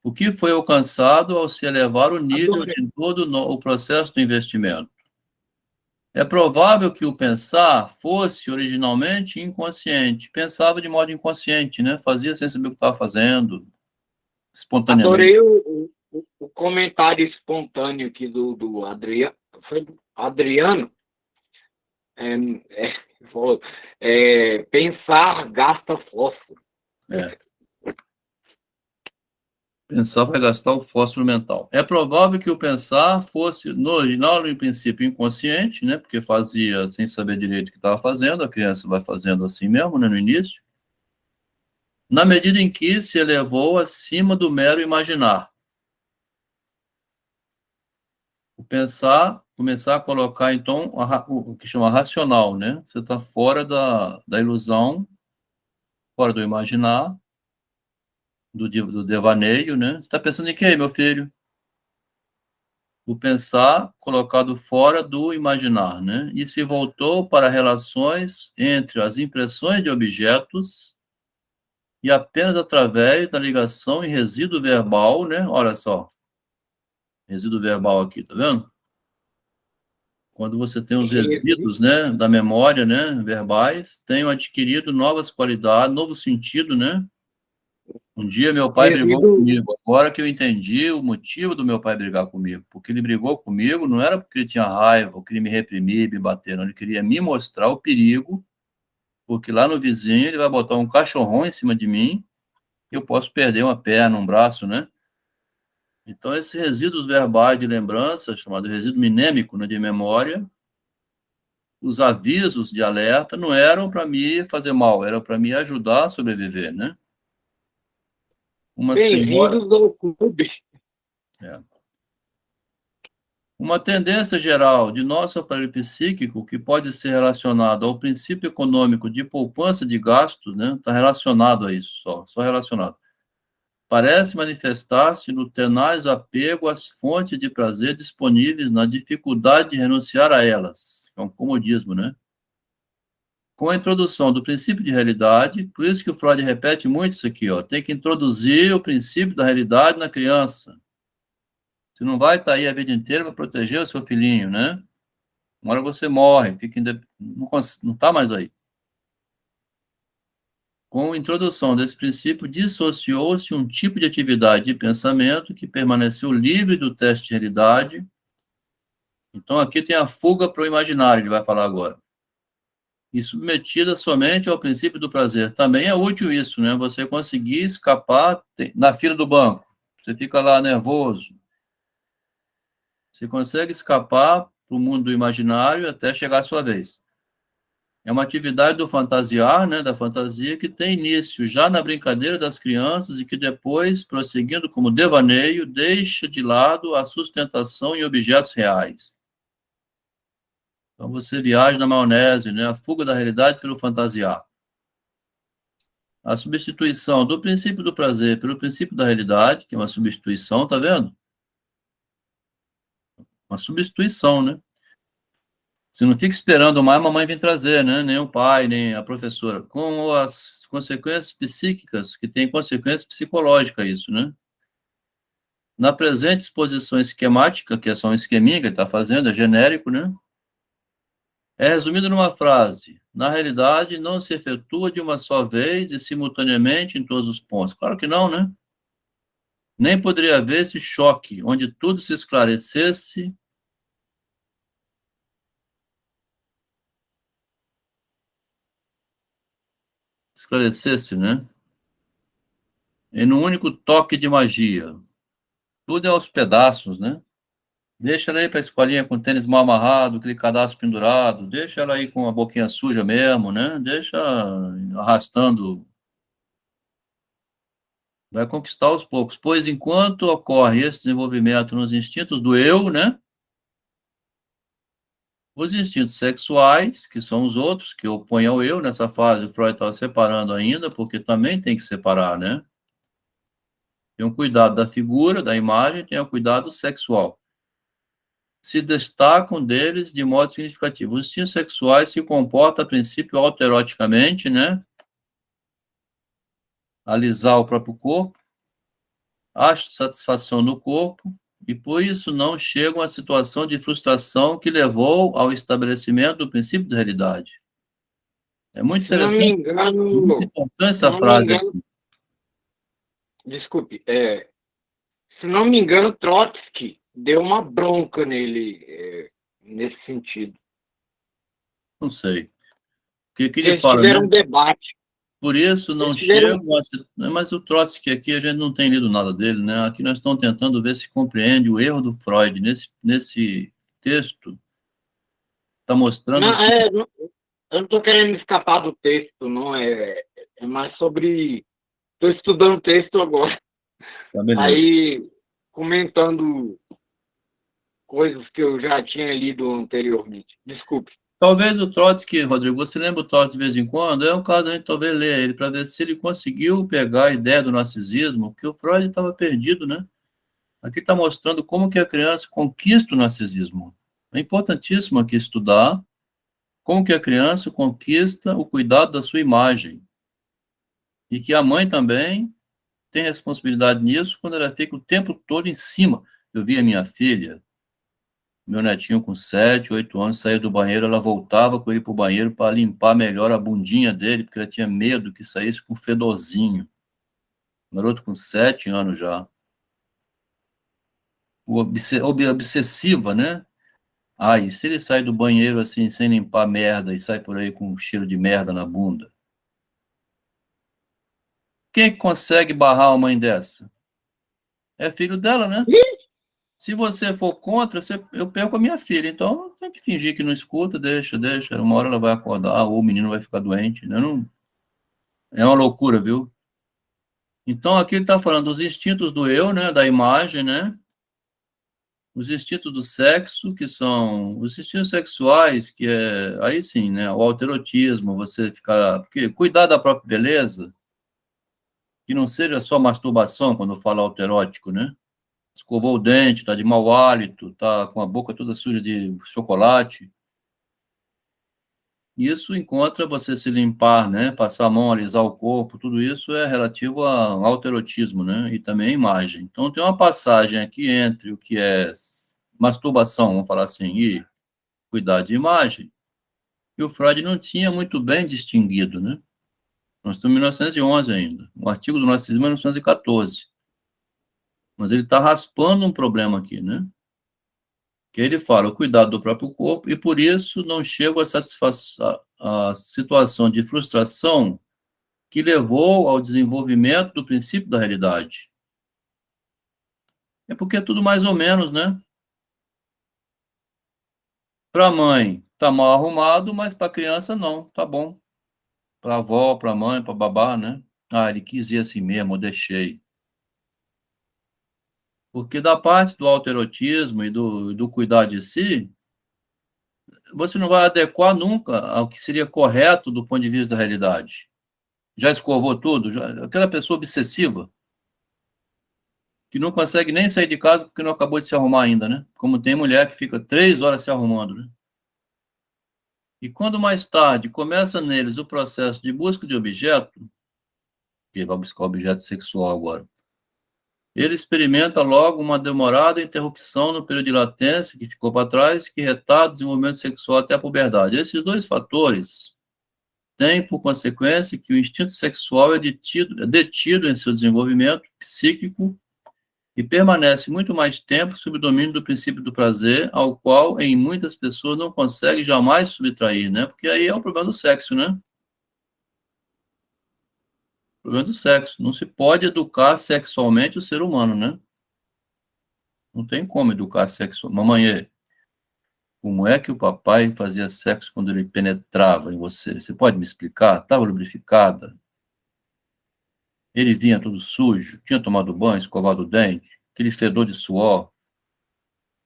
O que foi alcançado ao se elevar o nível de todo o processo do investimento? É provável que o pensar fosse originalmente inconsciente. Pensava de modo inconsciente, né? Fazia sem saber o que estava fazendo, espontaneamente. Adorei o comentário espontâneo aqui do Adriano. Foi do Adriano. Falou, pensar gasta fósforo. Pensar vai gastar o fósforo mental. É provável que o pensar fosse, no original, em princípio, inconsciente, né? Porque fazia sem saber direito o que estava fazendo, a criança vai fazendo assim mesmo, né? No início. Na medida em que se elevou acima do mero imaginar. O pensar, começar a colocar, então, o que chama racional, né? Você está fora da ilusão, fora do imaginar, do devaneio, né? Você está pensando em quê, meu filho? O pensar colocado fora do imaginar, né? E se voltou para relações entre as impressões de objetos e apenas através da ligação em resíduo verbal, né? Olha só, resíduo verbal aqui, tá vendo? Quando você tem os resíduos, né, da memória, né, verbais, tenham adquirido novas qualidades, novo sentido, né? Um dia meu pai brigou comigo, agora que eu entendi o motivo do meu pai brigar comigo, porque ele brigou comigo não era porque ele tinha raiva, ou queria me reprimir, me bater, não, ele queria me mostrar o perigo, porque lá no vizinho ele vai botar um cachorrão em cima de mim, e eu posso perder uma perna, um braço, né? Então, esses resíduos verbais de lembrança, chamado resíduo minêmico, né, de memória, os avisos de alerta não eram para me fazer mal, eram para me ajudar a sobreviver, né? Uma senhora... Bem-vindos ao clube. Uma tendência geral de nosso aparelho psíquico, que pode ser relacionado ao princípio econômico de poupança de gastos, né? Está relacionado a isso, só relacionado. Parece manifestar-se no tenaz apego às fontes de prazer disponíveis na dificuldade de renunciar a elas, que é um comodismo, né? Com a introdução do princípio de realidade, por isso que o Freud repete muito isso aqui, ó, tem que introduzir o princípio da realidade na criança. Você não vai estar aí a vida inteira para proteger o seu filhinho, né? Uma hora você morre, não está mais aí. Com a introdução desse princípio, dissociou-se um tipo de atividade de pensamento que permaneceu livre do teste de realidade. Então, aqui tem a fuga para o imaginário, ele vai falar agora. E submetida somente ao princípio do prazer. Também é útil isso, né? Você conseguir escapar na fila do banco. Você fica lá nervoso. Você consegue escapar para o mundo do imaginário até chegar a sua vez. É uma atividade do fantasiar, né, da fantasia, que tem início já na brincadeira das crianças e que depois, prosseguindo como devaneio, deixa de lado a sustentação em objetos reais. Então você viaja na maionese, né, a fuga da realidade pelo fantasiar. A substituição do princípio do prazer pelo princípio da realidade, que é uma substituição, tá vendo? Uma substituição, né? Você não fica esperando mais a mamãe vir trazer, né? Nem o pai, nem a professora. Com as consequências psíquicas, que tem consequências psicológicas isso, né? Na presente exposição esquemática, que é só um esqueminha que ele está fazendo, é genérico, né? É resumido numa frase. Na realidade, não se efetua de uma só vez e simultaneamente em todos os pontos. Claro que não, né? Nem poderia haver esse choque, onde tudo se esclarecesse né? Em um único toque de magia. Tudo é aos pedaços, né? Deixa ela aí para a escolinha com o tênis mal amarrado, aquele cadastro pendurado, deixa ela aí com a boquinha suja mesmo, né? Deixa arrastando. Vai conquistar aos poucos. Pois enquanto ocorre esse desenvolvimento nos instintos do eu, né? Os instintos sexuais, que são os outros, que opõem ao eu, nessa fase o Freud estava separando ainda, porque também tem que separar, né? Tem um cuidado da figura, da imagem, tem o cuidado sexual. Se destacam deles de modo significativo. Os instintos sexuais se comportam, a princípio, autoeroticamente, né? Alisar o próprio corpo, acham satisfação no corpo, e por isso não chegam à situação de frustração que levou ao estabelecimento do princípio da realidade. É muito interessante. Se não me engano, muito importante essa frase aqui. Desculpe, se não me engano, Trotsky deu uma bronca nele nesse sentido. Não sei. O que ele Eles fala, tiveram né? um debate. Por isso não chegam... Mas o Trotsky aqui, a gente não tem lido nada dele, né? Aqui nós estamos tentando ver se compreende o erro do Freud nesse texto. Está mostrando... Não, assim, eu não estou querendo escapar do texto, não. É mais sobre... Estou estudando o texto agora. tá, beleza. Aí, comentando coisas que eu já tinha lido anteriormente. Desculpe. Talvez o Trotsky, Rodrigo, você lembra o Trotsky de vez em quando? É um caso a gente talvez ler ele, para ver se ele conseguiu pegar a ideia do narcisismo, porque o Freud estava perdido, né? Aqui está mostrando como que a criança conquista o narcisismo. É importantíssimo aqui estudar como que a criança conquista o cuidado da sua imagem. E que a mãe também tem responsabilidade nisso quando ela fica o tempo todo em cima. Eu vi a minha filha, meu netinho com 7, 8 anos, saía do banheiro, ela voltava com ele para o banheiro para limpar melhor a bundinha dele, porque ela tinha medo que saísse com fedorzinho. Garoto com 7 anos já. Obsessiva, né? E se ele sai do banheiro assim, sem limpar merda, e sai por aí com um cheiro de merda na bunda? Quem consegue barrar uma mãe dessa? É filho dela, né? Se você for contra, eu perco a minha filha. Então, tem que fingir que não escuta, deixa. Uma hora ela vai acordar, ou o menino vai ficar doente. Né? Não, é uma loucura, viu? Então, aqui ele está falando dos instintos do eu, né? Da imagem, né? Os instintos do sexo, que são os instintos sexuais, que é, aí sim, né? O autoerotismo, você ficar... Porque cuidar da própria beleza, que não seja só masturbação, quando eu falo autoerótico, né? Escovou o dente, tá de mau hálito, tá com a boca toda suja de chocolate. Isso encontra você se limpar, né? Passar a mão, alisar o corpo, tudo isso é relativo ao autoerotismo, né? E também a imagem. Então, tem uma passagem aqui entre o que é masturbação, vamos falar assim, e cuidar de imagem, que o Freud não tinha muito bem distinguido, né? Nós estamos em 1911 ainda. O artigo do narcisismo é 1914. Mas ele está raspando um problema aqui, né? Que ele fala o cuidado do próprio corpo, e por isso não chego a satisfazer a situação de frustração que levou ao desenvolvimento do princípio da realidade. É porque é tudo mais ou menos, né? Para a mãe, tá mal arrumado, mas para a criança, não, tá bom. Para a avó, para a mãe, para a babá, né? Ele quis ir assim mesmo, eu deixei. Porque da parte do autoerotismo e do cuidar de si, você não vai adequar nunca ao que seria correto do ponto de vista da realidade. Já escovou tudo? Aquela pessoa obsessiva, que não consegue nem sair de casa porque não acabou de se arrumar ainda, né? Como tem mulher que fica 3 horas se arrumando, né? E quando mais tarde começa neles o processo de busca de objeto, que vai buscar objeto sexual agora, ele experimenta logo uma demorada interrupção no período de latência que ficou para trás, que retarda o desenvolvimento sexual até a puberdade. Esses dois fatores têm por consequência que o instinto sexual é detido em seu desenvolvimento psíquico e permanece muito mais tempo sob o domínio do princípio do prazer, ao qual, em muitas pessoas, não consegue jamais subtrair, né? Porque aí é o problema do sexo, né? O problema do sexo. Não se pode educar sexualmente o ser humano, né? Não tem como educar sexualmente. Mamãe, como é que o papai fazia sexo quando ele penetrava em você? Você pode me explicar? Estava lubrificada? Ele vinha todo sujo? Tinha tomado banho, escovado o dente? Aquele fedor de suor?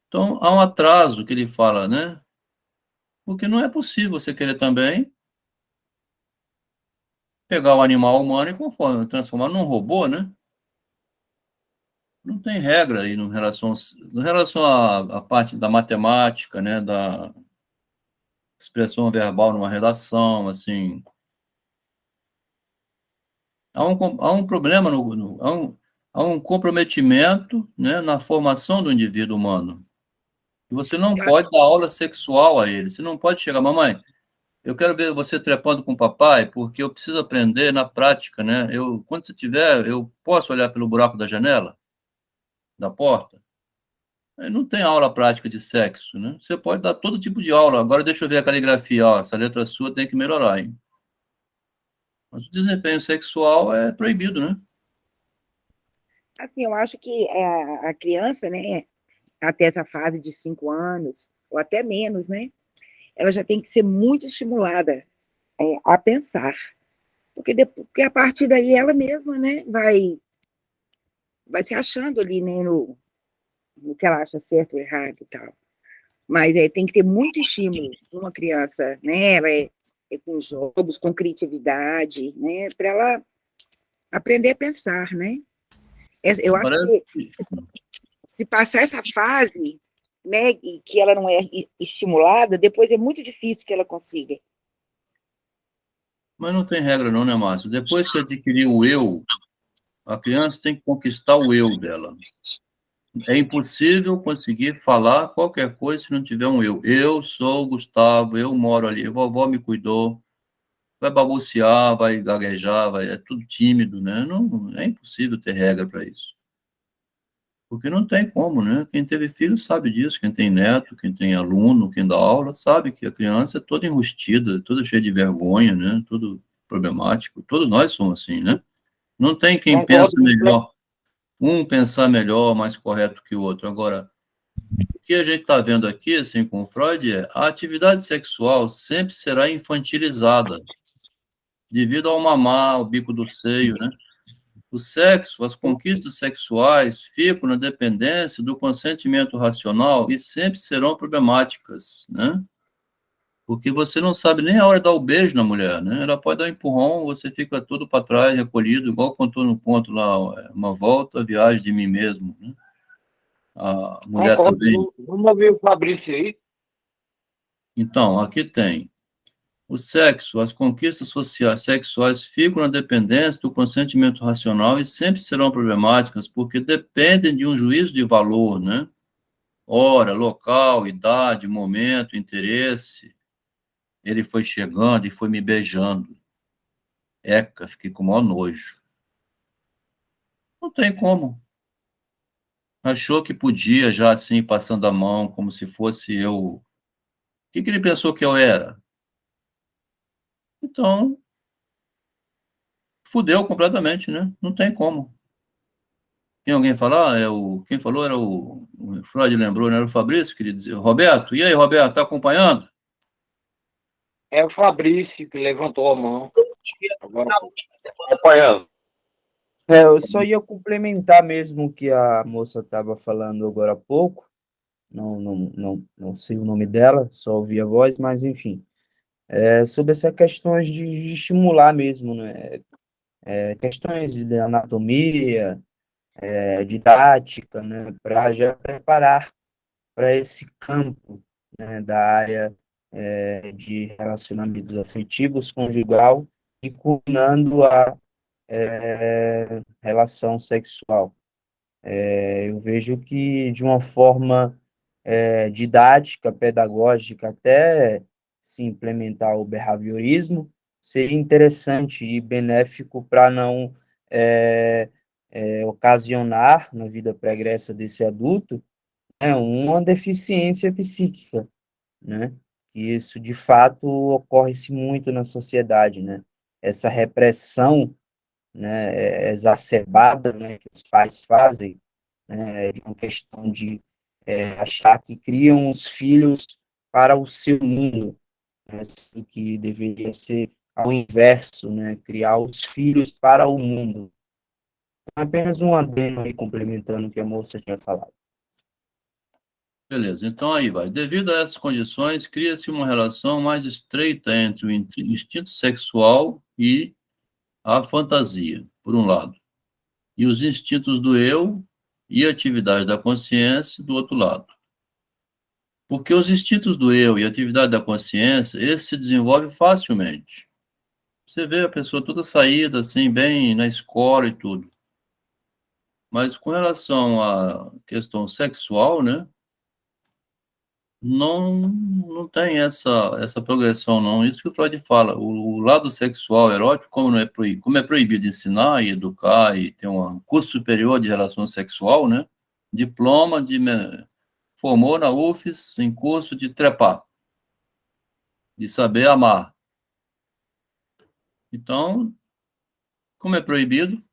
Então, há um atraso que ele fala, né? Porque não é possível você querer também pegar o animal humano e transformar num robô, né? Não tem regra aí no relação à parte da matemática, né? Da expressão verbal numa redação, assim. Há um problema, há um comprometimento, né, na formação do indivíduo humano. E você não pode dar aula sexual a ele. Você não pode chegar, mamãe, eu quero ver você trepando com o papai, porque eu preciso aprender na prática, né? Quando você tiver, eu posso olhar pelo buraco da janela, da porta? Não tem aula prática de sexo, né? Você pode dar todo tipo de aula. Agora deixa eu ver a caligrafia, essa letra sua tem que melhorar, hein? Mas o desempenho sexual é proibido, né? Assim, eu acho que a criança, né, até essa fase de 5 anos, ou até menos, né, ela já tem que ser muito estimulada a pensar. Porque a partir daí ela mesma, né, vai se achando ali, né, no que ela acha certo ou errado e tal. Mas tem que ter muito estímulo para uma criança, né, ela com jogos, com criatividade, né, para ela aprender a pensar, né. Eu acho que se passar essa fase, né, e que ela não é estimulada, depois é muito difícil que ela consiga. Mas não tem regra não, né, Márcio? Depois que adquirir o eu, a criança tem que conquistar o eu dela. É impossível conseguir falar qualquer coisa se não tiver um eu. Eu sou o Gustavo, eu moro ali, a vovó me cuidou. Vai balbuciar, vai gaguejar, é tudo tímido, né? Não, é impossível ter regra para isso. Porque não tem como, né? Quem teve filho sabe disso, quem tem neto, quem tem aluno, quem dá aula, sabe que a criança é toda enrustida, toda cheia de vergonha, né? Tudo problemático. Todos nós somos assim, né? Não tem quem pensa Concordo melhor, um pensar melhor, mais correto que o outro. Agora, o que a gente está vendo aqui, assim, com o Freud, é a atividade sexual sempre será infantilizada, devido ao mamar, ao bico do seio, né? O sexo, as conquistas sexuais ficam na dependência do consentimento racional e sempre serão problemáticas, né? Porque você não sabe nem a hora de dar o beijo na mulher, né? Ela pode dar um empurrão, você fica todo para trás, recolhido, igual contou no conto lá, Uma Volta, Viagem de Mim Mesmo, né? A mulher também. Vamos ouvir o Fabrício aí. Então, aqui tem o sexo, as conquistas sociais, sexuais ficam na dependência do consentimento racional e sempre serão problemáticas, porque dependem de um juízo de valor, né? Hora, local, idade, momento, interesse. Ele foi chegando e foi me beijando. Eca, fiquei com o maior nojo. Não tem como. Achou que podia, já assim, passando a mão, como se fosse eu. O que ele pensou que eu era? Então, fudeu completamente, né? Não tem como. Tem alguém falar? Quem falou era o Freud lembrou, não era o Fabrício, queria dizer. Roberto, e aí, Roberto, tá acompanhando? É o Fabrício que levantou a mão. Agora, Acompanhando. Eu só ia complementar mesmo o que a moça estava falando agora há pouco. Não sei o nome dela, só ouvi a voz, mas enfim. Sobre essas questões de estimular mesmo, né? Questões de anatomia, didática, né? Para já preparar para esse campo, né? Da área de relacionamentos afetivos, conjugal, e culminando a relação sexual. Eu vejo que, de uma forma didática, pedagógica, até se implementar o behaviorismo, seria interessante e benéfico para não ocasionar, na vida pregressa desse adulto, uma deficiência psíquica, né? E isso, de fato, ocorre-se muito na sociedade, né? Essa repressão, né, exacerbada, né, que os pais fazem, né, de uma questão de achar que criam os filhos para o seu mundo, né, o que deveria ser ao inverso, né, criar os filhos para o mundo. Apenas um adendo aí complementando o que a moça tinha falado. Beleza, então aí vai. Devido a essas condições, cria-se uma relação mais estreita entre o instinto sexual e a fantasia, por um lado, e os instintos do eu e a atividade da consciência, do outro lado. Porque os instintos do eu e a atividade da consciência, esse se desenvolve facilmente. Você vê a pessoa toda saída, assim, bem na escola e tudo. Mas com relação à questão sexual, né, não tem essa progressão, não. Isso que o Freud fala. O lado sexual erótico, como é proibido ensinar e educar e ter um curso superior de relação sexual, né, diploma formou na UFES em curso de trepar, de saber amar. Então, como é proibido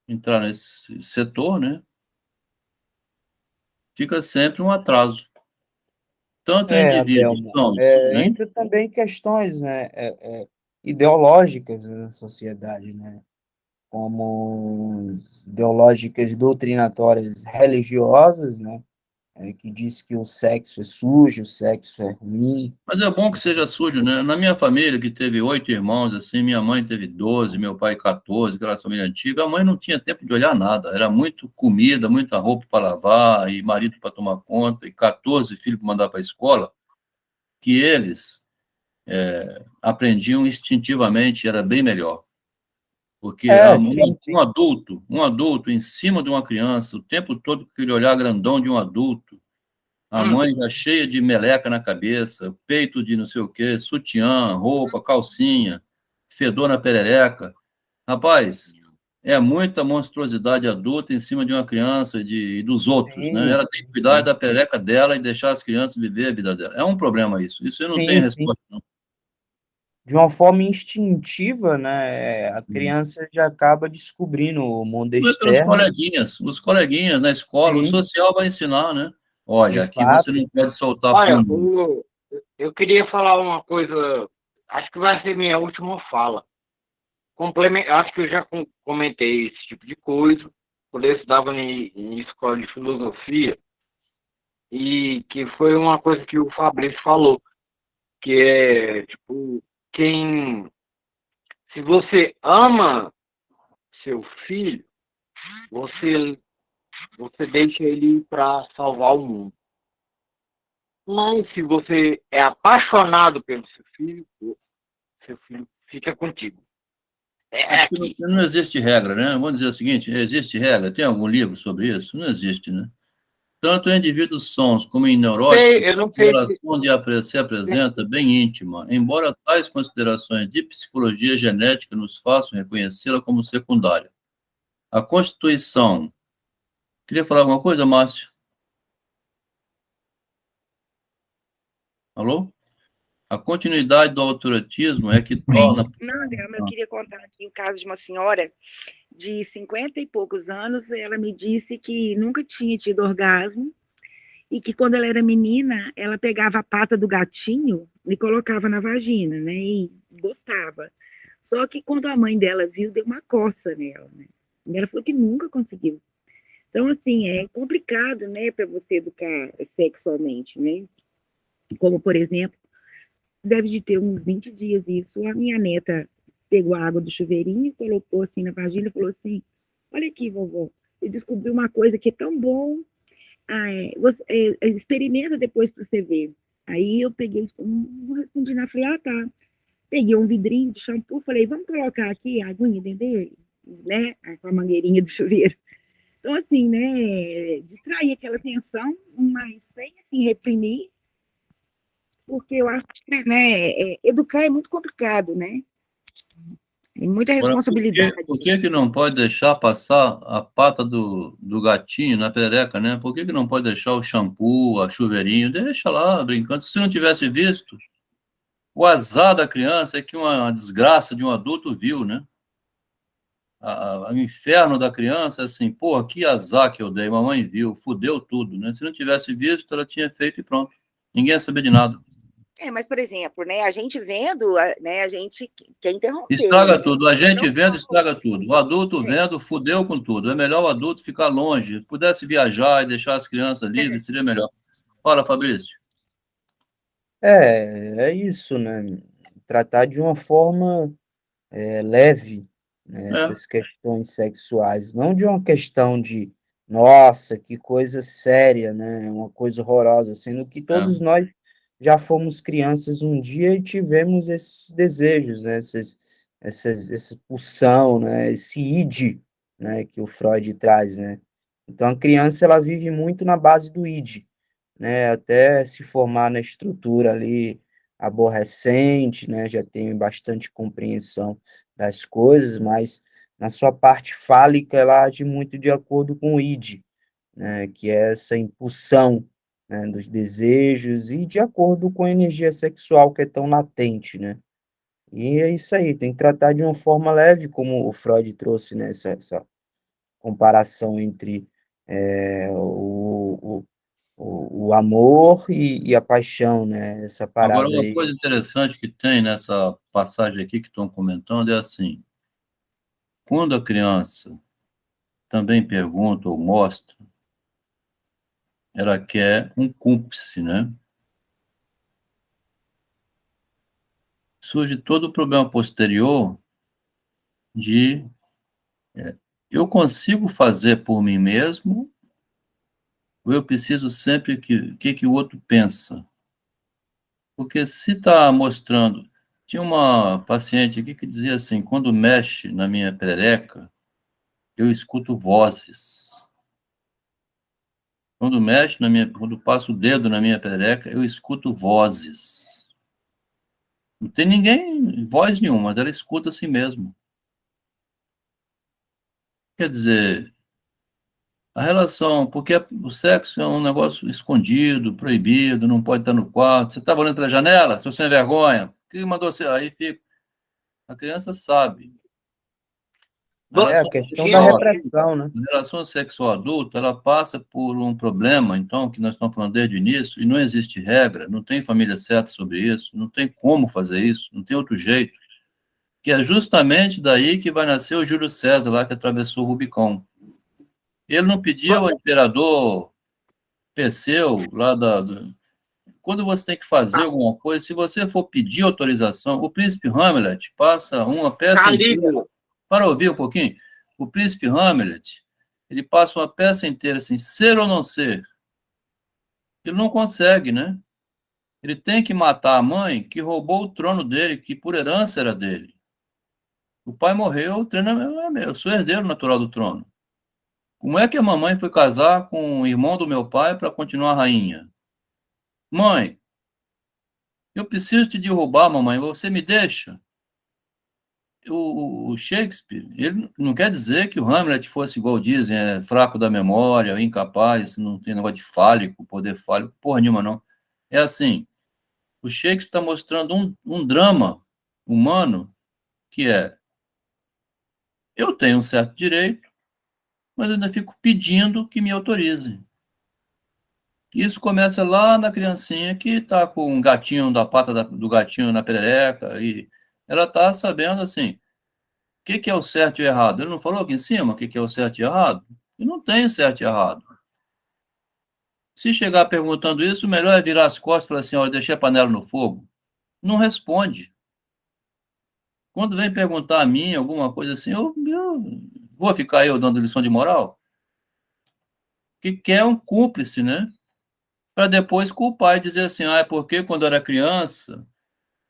entrar nesse setor, né, fica sempre um atraso. Tanto em indivíduos Adelmo, são, hein? entra também questões, né, ideológicas na sociedade, né, como ideológicas doutrinatórias religiosas, né, que diz que o sexo é sujo, o sexo é ruim. Mas é bom que seja sujo, né? Na minha família, que teve 8 irmãos, assim, minha mãe teve 12, meu pai 14, aquela família antiga, a mãe não tinha tempo de olhar nada. Era muito comida, muita roupa para lavar, e marido para tomar conta, e 14 filhos para mandar para a escola, que eles aprendiam instintivamente, era bem melhor. Porque sim. um adulto em cima de uma criança, o tempo todo com aquele olhar grandão de um adulto, a mãe já cheia de meleca na cabeça, peito de não sei o quê, sutiã, roupa, calcinha, fedor na perereca. Rapaz, é muita monstruosidade adulta em cima de uma criança e dos outros, né? Sim, Ela tem que cuidar da perereca dela e deixar as crianças viver a vida dela. É um problema isso. Isso eu não tenho sim, sim. resposta, não. De uma forma instintiva, né? A criança já acaba descobrindo o mundo Pelos externo. os coleguinhas na escola, o Sim, social vai ensinar, né? de Olha, aqui você fato. não pode soltar Olha, pum. eu queria falar uma coisa, acho que vai ser minha última fala. Acho que eu já comentei esse tipo de coisa, quando eu estudava em escola de filosofia, e que foi uma coisa que o Fabrício falou, que é, tipo, se você ama seu filho, você, você deixa ele para salvar o mundo. Mas se você é apaixonado pelo seu filho fica contigo. É Aqui aqui. não existe regra, né? Vamos dizer o seguinte, existe regra? Tem algum livro sobre isso? Não existe, né? Tanto em indivíduos sons como em neuróticos, Eu a não sei se. relação se apresenta bem íntima, embora tais considerações de psicologia genética nos façam reconhecê-la como secundária. A Constituição. Queria falar alguma coisa, Márcio? Alô? A continuidade do autoritarismo é que torna. Não, André, eu queria contar aqui o caso de uma senhora de 50 e poucos anos. Ela me disse que nunca tinha tido orgasmo e que quando ela era menina, ela pegava a pata do gatinho e colocava na vagina, né? E gostava. Só que quando a mãe dela viu, deu uma coça nela, né? E ela falou que nunca conseguiu. Então, assim, é complicado, né, para você educar sexualmente, né? Como, por exemplo, deve de ter uns 20 dias isso. A minha neta pegou a água do chuveirinho, colocou assim na vagina e falou assim: olha aqui, vovó, eu descobri uma coisa que é tão bom. Experimenta depois para você ver. Aí eu peguei, não respondi nada, falei, ah, tá. Peguei um vidrinho de shampoo, falei, vamos colocar aqui a aguinha dentro dele, né? Com a mangueirinha do chuveiro. Então, assim, né? Distrair aquela tensão, mas sem, assim, reprimir, porque eu acho que, né, educar é muito complicado, né? Tem muita Agora, responsabilidade. por que não pode deixar passar a pata do gatinho na perereca, né? Por que não pode deixar o shampoo, a chuveirinho? Deixa lá, brincando. Se não tivesse visto, o azar da criança é que uma desgraça de um adulto viu, né? O inferno da criança é assim, pô, que azar que eu dei, mamãe viu, fudeu tudo, né? Se não tivesse visto, ela tinha feito e pronto. Ninguém ia saber de nada. Mas, por exemplo, né, a gente vendo, né, a gente quer interromper, Estraga né? tudo. A gente Não vendo, estraga tudo. O adulto vendo, fudeu com tudo. É melhor o adulto ficar longe. Se pudesse viajar e deixar as crianças livres, seria melhor. Fala, Fabrício. É isso, né? Tratar de uma forma leve, né, É, essas questões sexuais, não de uma questão de, nossa, que coisa séria, né? Uma coisa horrorosa, sendo que é. todos nós já fomos crianças um dia e tivemos esses desejos, né? Essa pulsão, né? Esse id, né? Que o Freud traz, né? Então, a criança, ela vive muito na base do id, né? Até se formar na estrutura ali aborrecente, né? Já tem bastante compreensão das coisas, mas na sua parte fálica ela age muito de acordo com o id, né? Que é essa impulsão, né? Dos desejos e de acordo com a energia sexual que é tão latente, né? E é isso aí, tem que tratar de uma forma leve, como o Freud trouxe, né? Essa comparação entre o amor e a paixão, né? Essa Agora, parada uma aí. coisa interessante que tem nessa passagem aqui que estão comentando é assim: quando a criança também pergunta ou mostra, ela quer um cúmplice, né? Surge todo o problema posterior de eu consigo fazer por mim mesmo ou eu preciso sempre que o outro pensa? Porque se está mostrando... Tinha uma paciente aqui que dizia assim, quando mexe na minha perereca, eu escuto vozes. Quando mexe quando passo o dedo na minha perereca, eu escuto vozes. Não tem ninguém, voz nenhuma, mas ela escuta a si mesmo. Quer dizer, a relação, porque o sexo é um negócio escondido, proibido, não pode estar no quarto. Você estava olhando pela janela, seu sem vergonha, o que mandou você? Aí fica. A criança sabe. A É a relação questão da sexual, repressão, né? a relação sexual adulta, ela passa por um problema, então, que nós estamos falando desde o início, e não existe regra, não tem família certa sobre isso, não tem como fazer isso, não tem outro jeito, que é justamente daí que vai nascer o Júlio César, lá que atravessou o Rubicão. Ele não pediu ao imperador Perseu, quando você tem que fazer alguma coisa, se você for pedir autorização, o príncipe Hamlet passa uma peça inteira, Calígula. para ouvir um pouquinho, o príncipe Hamlet, ele passa uma peça inteira assim, ser ou não ser. Ele não consegue, né? Ele tem que matar a mãe que roubou o trono dele, que por herança era dele. O pai morreu, o trono é meu, eu sou herdeiro natural do trono. Como é que a mamãe foi casar com o irmão do meu pai para continuar rainha? Mãe, eu preciso te derrubar, mamãe, você me deixa? O Shakespeare, ele não quer dizer que o Hamlet fosse, igual dizem, fraco da memória, incapaz, não tem negócio de fálico, poder fálico, porra nenhuma, não. É assim, o Shakespeare está mostrando um drama humano que é, eu tenho um certo direito, mas eu ainda fico pedindo que me autorizem. Isso começa lá na criancinha que está com um gatinho da pata do gatinho na perereca, e ela está sabendo assim, o que é o certo e o errado? Ele não falou aqui em cima o que é o certo e errado? E não tem certo e errado. Se chegar perguntando isso, o melhor é virar as costas e falar assim, olha, deixei a panela no fogo. Não responde. Quando vem perguntar a mim alguma coisa assim, eu vou ficar eu dando lição de moral? Que quer um cúmplice, né? Para depois culpar e dizer assim, é porque quando eu era criança,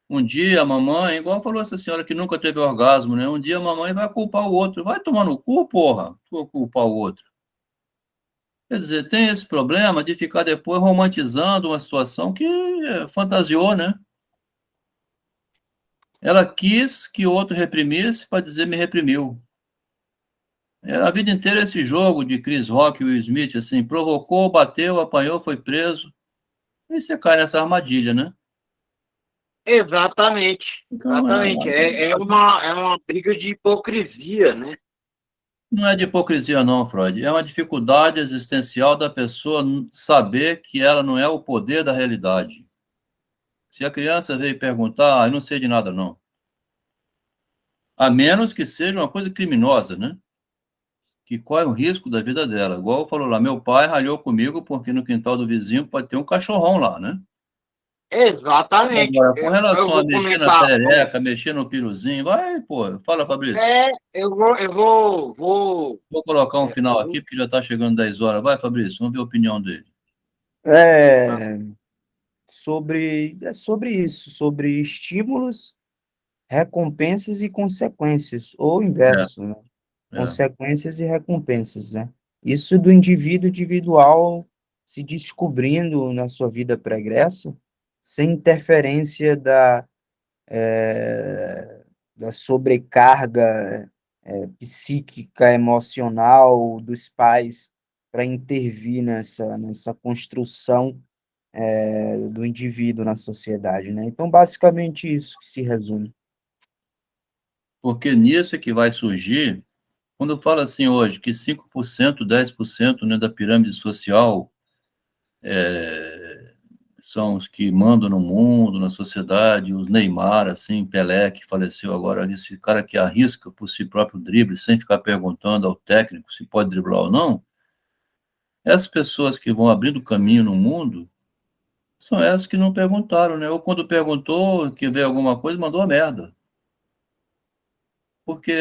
um dia a mamãe, igual falou essa senhora que nunca teve orgasmo, né? Um dia a mamãe vai culpar o outro. Vai tomar no cu, porra, vou culpar o outro. Quer dizer, tem esse problema de ficar depois romantizando uma situação que fantasiou, né? Ela quis que o outro reprimisse para dizer me reprimiu. A vida inteira esse jogo de Chris Rock e Will Smith, assim, provocou, bateu, apanhou, foi preso. E você cai nessa armadilha, né? Exatamente. Então, Exatamente. É uma briga de hipocrisia, né? não é de hipocrisia, não, Freud. É uma dificuldade existencial da pessoa saber que ela não é o poder da realidade. Se a criança veio perguntar, eu não sei de nada, não. A menos que seja uma coisa criminosa, né? Que corre o risco da vida dela. Igual falou lá, meu pai ralhou comigo porque no quintal do vizinho pode ter um cachorrão lá, né? Exatamente. Agora, com Eu relação a vou mexer na comentar. perereca, mexer no piruzinho, vai, pô, fala, Fabrício. Eu vou. Vou colocar um final aqui, porque já está chegando 10 horas. Vai, Fabrício, vamos ver a opinião dele. É sobre isso, sobre estímulos, recompensas e consequências, ou o É, inverso, né? é. Consequências e recompensas, né? Isso do indivíduo individual se descobrindo na sua vida pregressa, sem interferência da sobrecarga psíquica, emocional dos pais para intervir nessa construção do indivíduo na sociedade, né? Então, basicamente isso que se resume. Porque nisso é que vai surgir, quando fala assim hoje, que 5%, 10%, né, da pirâmide social são os que mandam no mundo, na sociedade, os Neymar, assim, Pelé, que faleceu agora, esse cara que arrisca por si próprio drible, sem ficar perguntando ao técnico se pode driblar ou não, essas pessoas que vão abrindo caminho no mundo, são essas que não perguntaram, né? Ou quando perguntou, que veio alguma coisa, mandou a merda. Porque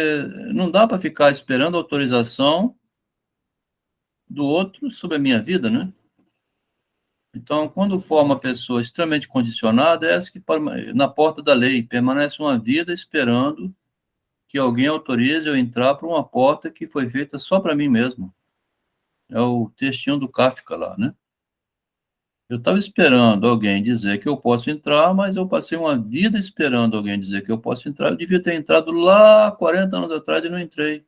não dá para ficar esperando autorização do outro sobre a minha vida, né? Então, quando for uma pessoa extremamente condicionada, é essa que, na porta da lei, permanece uma vida esperando que alguém autorize eu entrar por uma porta que foi feita só para mim mesmo. É o textinho do Kafka lá, né? Eu estava esperando alguém dizer que eu posso entrar, mas eu passei uma vida esperando alguém dizer que eu posso entrar. Eu devia ter entrado lá 40 anos atrás e não entrei.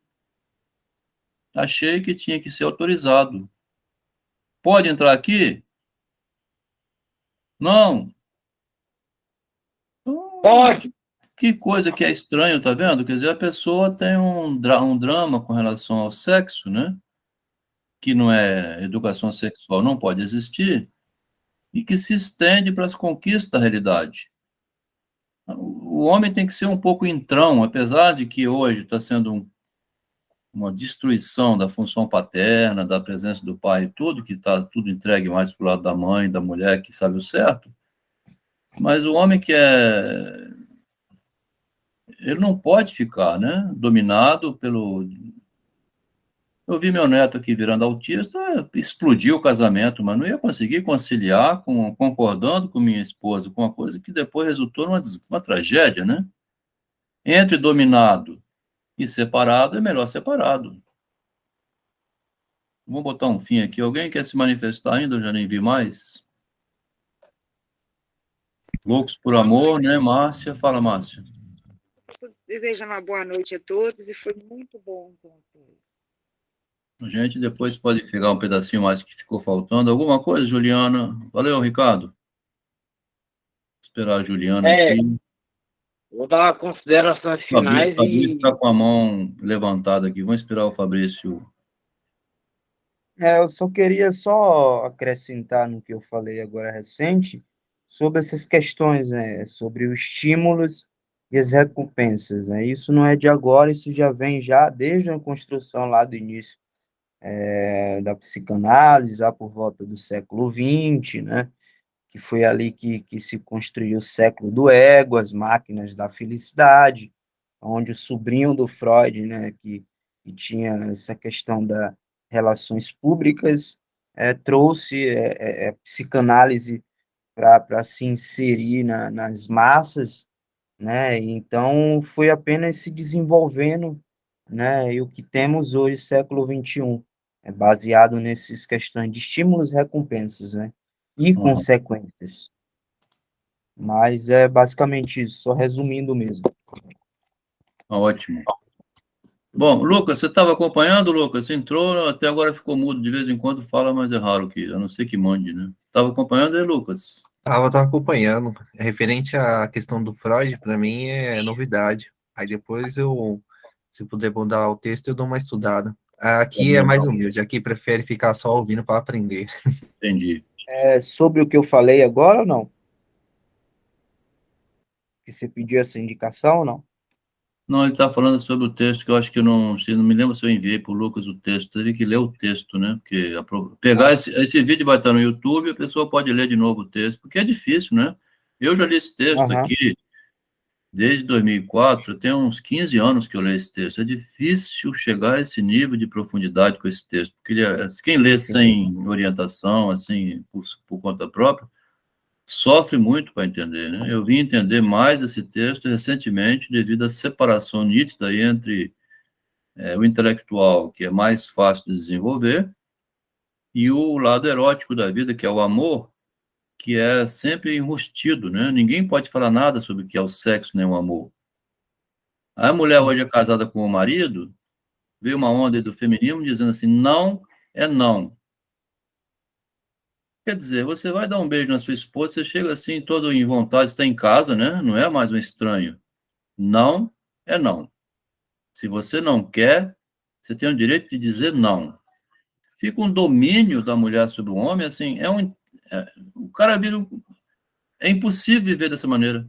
Achei que tinha que ser autorizado. Pode entrar aqui? Não. Pode. Que coisa que é estranho, tá vendo? Quer dizer, a pessoa tem um drama com relação ao sexo, né? Que não é educação sexual, não pode existir, e que se estende para as conquistas da realidade. O homem tem que ser um pouco entrão, apesar de que hoje está sendo uma destruição da função paterna, da presença do pai e tudo, que está tudo entregue mais para o lado da mãe, da mulher, que sabe o certo, mas o homem que é... Ele não pode ficar, né, dominado pelo... Eu vi meu neto aqui virando autista, explodiu o casamento, mas não ia conseguir conciliar, concordando com minha esposa, com uma coisa que depois resultou numa tragédia, né? Entre dominado e separado, é melhor separado. Vamos botar um fim aqui. Alguém quer se manifestar ainda? Eu já nem vi mais. Loucos por amor, né, Márcia? Fala, Márcia. Desejando uma boa noite a todos e foi muito bom. A gente depois pode pegar um pedacinho mais que ficou faltando. Alguma coisa, Juliana? Valeu, Ricardo. Esperar a Juliana aqui. Vou dar considerações finais Fabrício e está com a mão levantada aqui. Vamos esperar o Fabrício. Eu só queria acrescentar no que eu falei agora recente sobre essas questões, né, sobre os estímulos e as recompensas, né? Isso não é de agora, isso já vem já desde a construção lá do início da psicanálise, lá por volta do século XX, né? Que foi ali que se construiu o século do ego, as máquinas da felicidade, onde o sobrinho do Freud, né, que tinha essa questão das relações públicas, trouxe psicanálise para se inserir nas massas, né, e então foi apenas se desenvolvendo, né, e o que temos hoje, século XXI, é baseado nessas questões de estímulos e recompensas, né, e consequências. Mas é basicamente isso, só resumindo mesmo. Ótimo. Bom, Lucas, você estava acompanhando, Lucas? Você entrou, até agora ficou mudo, de vez em quando fala, mas é raro que, a não ser que mande, né? Estava acompanhando aí, Lucas? Estava acompanhando. Referente à questão do Freud, para mim é novidade. Aí depois eu, se puder mudar o texto, eu dou uma estudada. Aqui é mais humilde, aqui prefere ficar só ouvindo para aprender. Entendi. Sobre o que eu falei agora ou não? Que você pediu essa indicação ou não? Não, ele está falando sobre o texto que eu acho que eu não me lembro se eu enviei para o Lucas o texto, teria que ler o texto, né? Porque pegar esse vídeo vai estar no YouTube, a pessoa pode ler de novo o texto, porque é difícil, né? Eu já li esse texto aqui desde 2004, tem uns 15 anos que eu leio esse texto. É difícil chegar a esse nível de profundidade com esse texto, porque quem lê sem orientação, assim, por conta própria, sofre muito para entender, né? Eu vim entender mais esse texto recentemente devido à separação nítida entre o intelectual, que é mais fácil de desenvolver, e o lado erótico da vida, que é o amor, que é sempre enrustido, né? Ninguém pode falar nada sobre o que é o sexo nem o amor. A mulher hoje é casada com o marido, veio uma onda do feminismo dizendo assim, não é não. Quer dizer, você vai dar um beijo na sua esposa, você chega assim, todo em vontade, está em casa, né? Não é mais um estranho. Não é não. Se você não quer, você tem o direito de dizer não. Fica um domínio da mulher sobre o homem, assim, o cara vira... É impossível viver dessa maneira.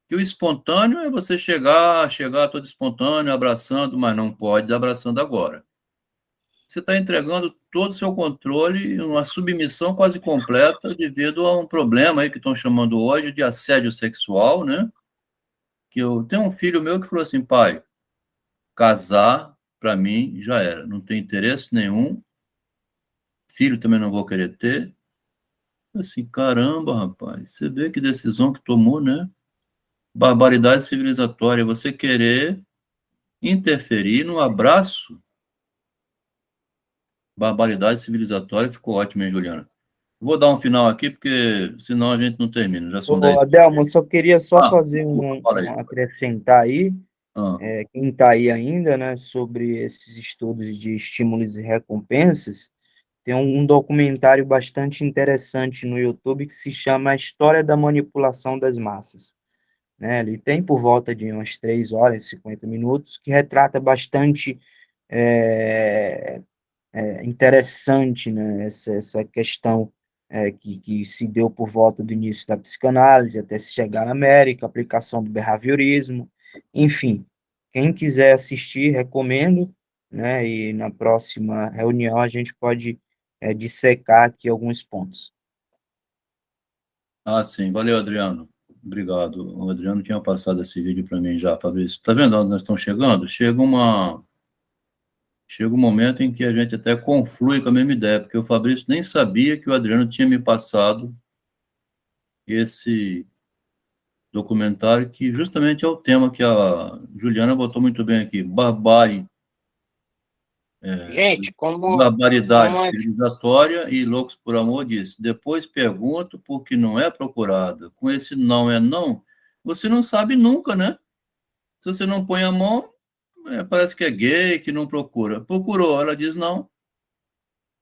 Que o espontâneo é você chegar todo espontâneo, abraçando, mas não pode abraçando agora. Você está entregando todo o seu controle, uma submissão quase completa devido a um problema aí que estão chamando hoje de assédio sexual, né? Que eu tenho um filho meu que falou assim, pai, casar, para mim, já era. Não tem interesse nenhum, filho também não vou querer ter, Assim, caramba, rapaz, você vê que decisão que tomou, né? Barbaridade civilizatória, você querer interferir no abraço. Barbaridade civilizatória, ficou ótimo, hein, Juliana? Vou dar um final aqui, porque senão a gente não termina, já são 10. Ô, Adelmo, eu só queria fazer fala aí. acrescentar aí, Ah, quem está aí ainda, né, sobre esses estudos de estímulos e recompensas, tem um documentário bastante interessante no YouTube que se chama A História da Manipulação das Massas. Né? Ele tem por volta de umas 3 horas e 50 minutos, que retrata bastante interessante, né, essa questão que se deu por volta do início da psicanálise, até se chegar na América, aplicação do behaviorismo, enfim. Quem quiser assistir, recomendo, né, e na próxima reunião a gente pode dissecar aqui alguns pontos. sim, valeu, Adriano. Obrigado. O Adriano tinha passado esse vídeo para mim já, Fabrício. Tá vendo onde nós estamos chegando? Chega um momento em que a gente até conflui com a mesma ideia, porque o Fabrício nem sabia que o Adriano tinha me passado esse documentário, que justamente é o tema que a Juliana botou muito bem aqui, Gente, barbaridade civilizatória, e Loucos por Amor disse, depois pergunto porque não é procurada. Com esse não é não, você não sabe nunca, né? Se você não põe a mão, parece que é gay, que não procura. Procurou, ela diz não.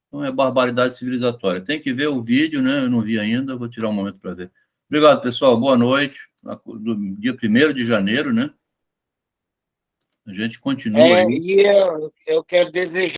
Então é barbaridade civilizatória. Tem que ver o vídeo, né? Eu não vi ainda, vou tirar um momento para ver. Obrigado, pessoal. Boa noite. Do dia 1º de janeiro, né? A gente continua aí. e eu quero desejar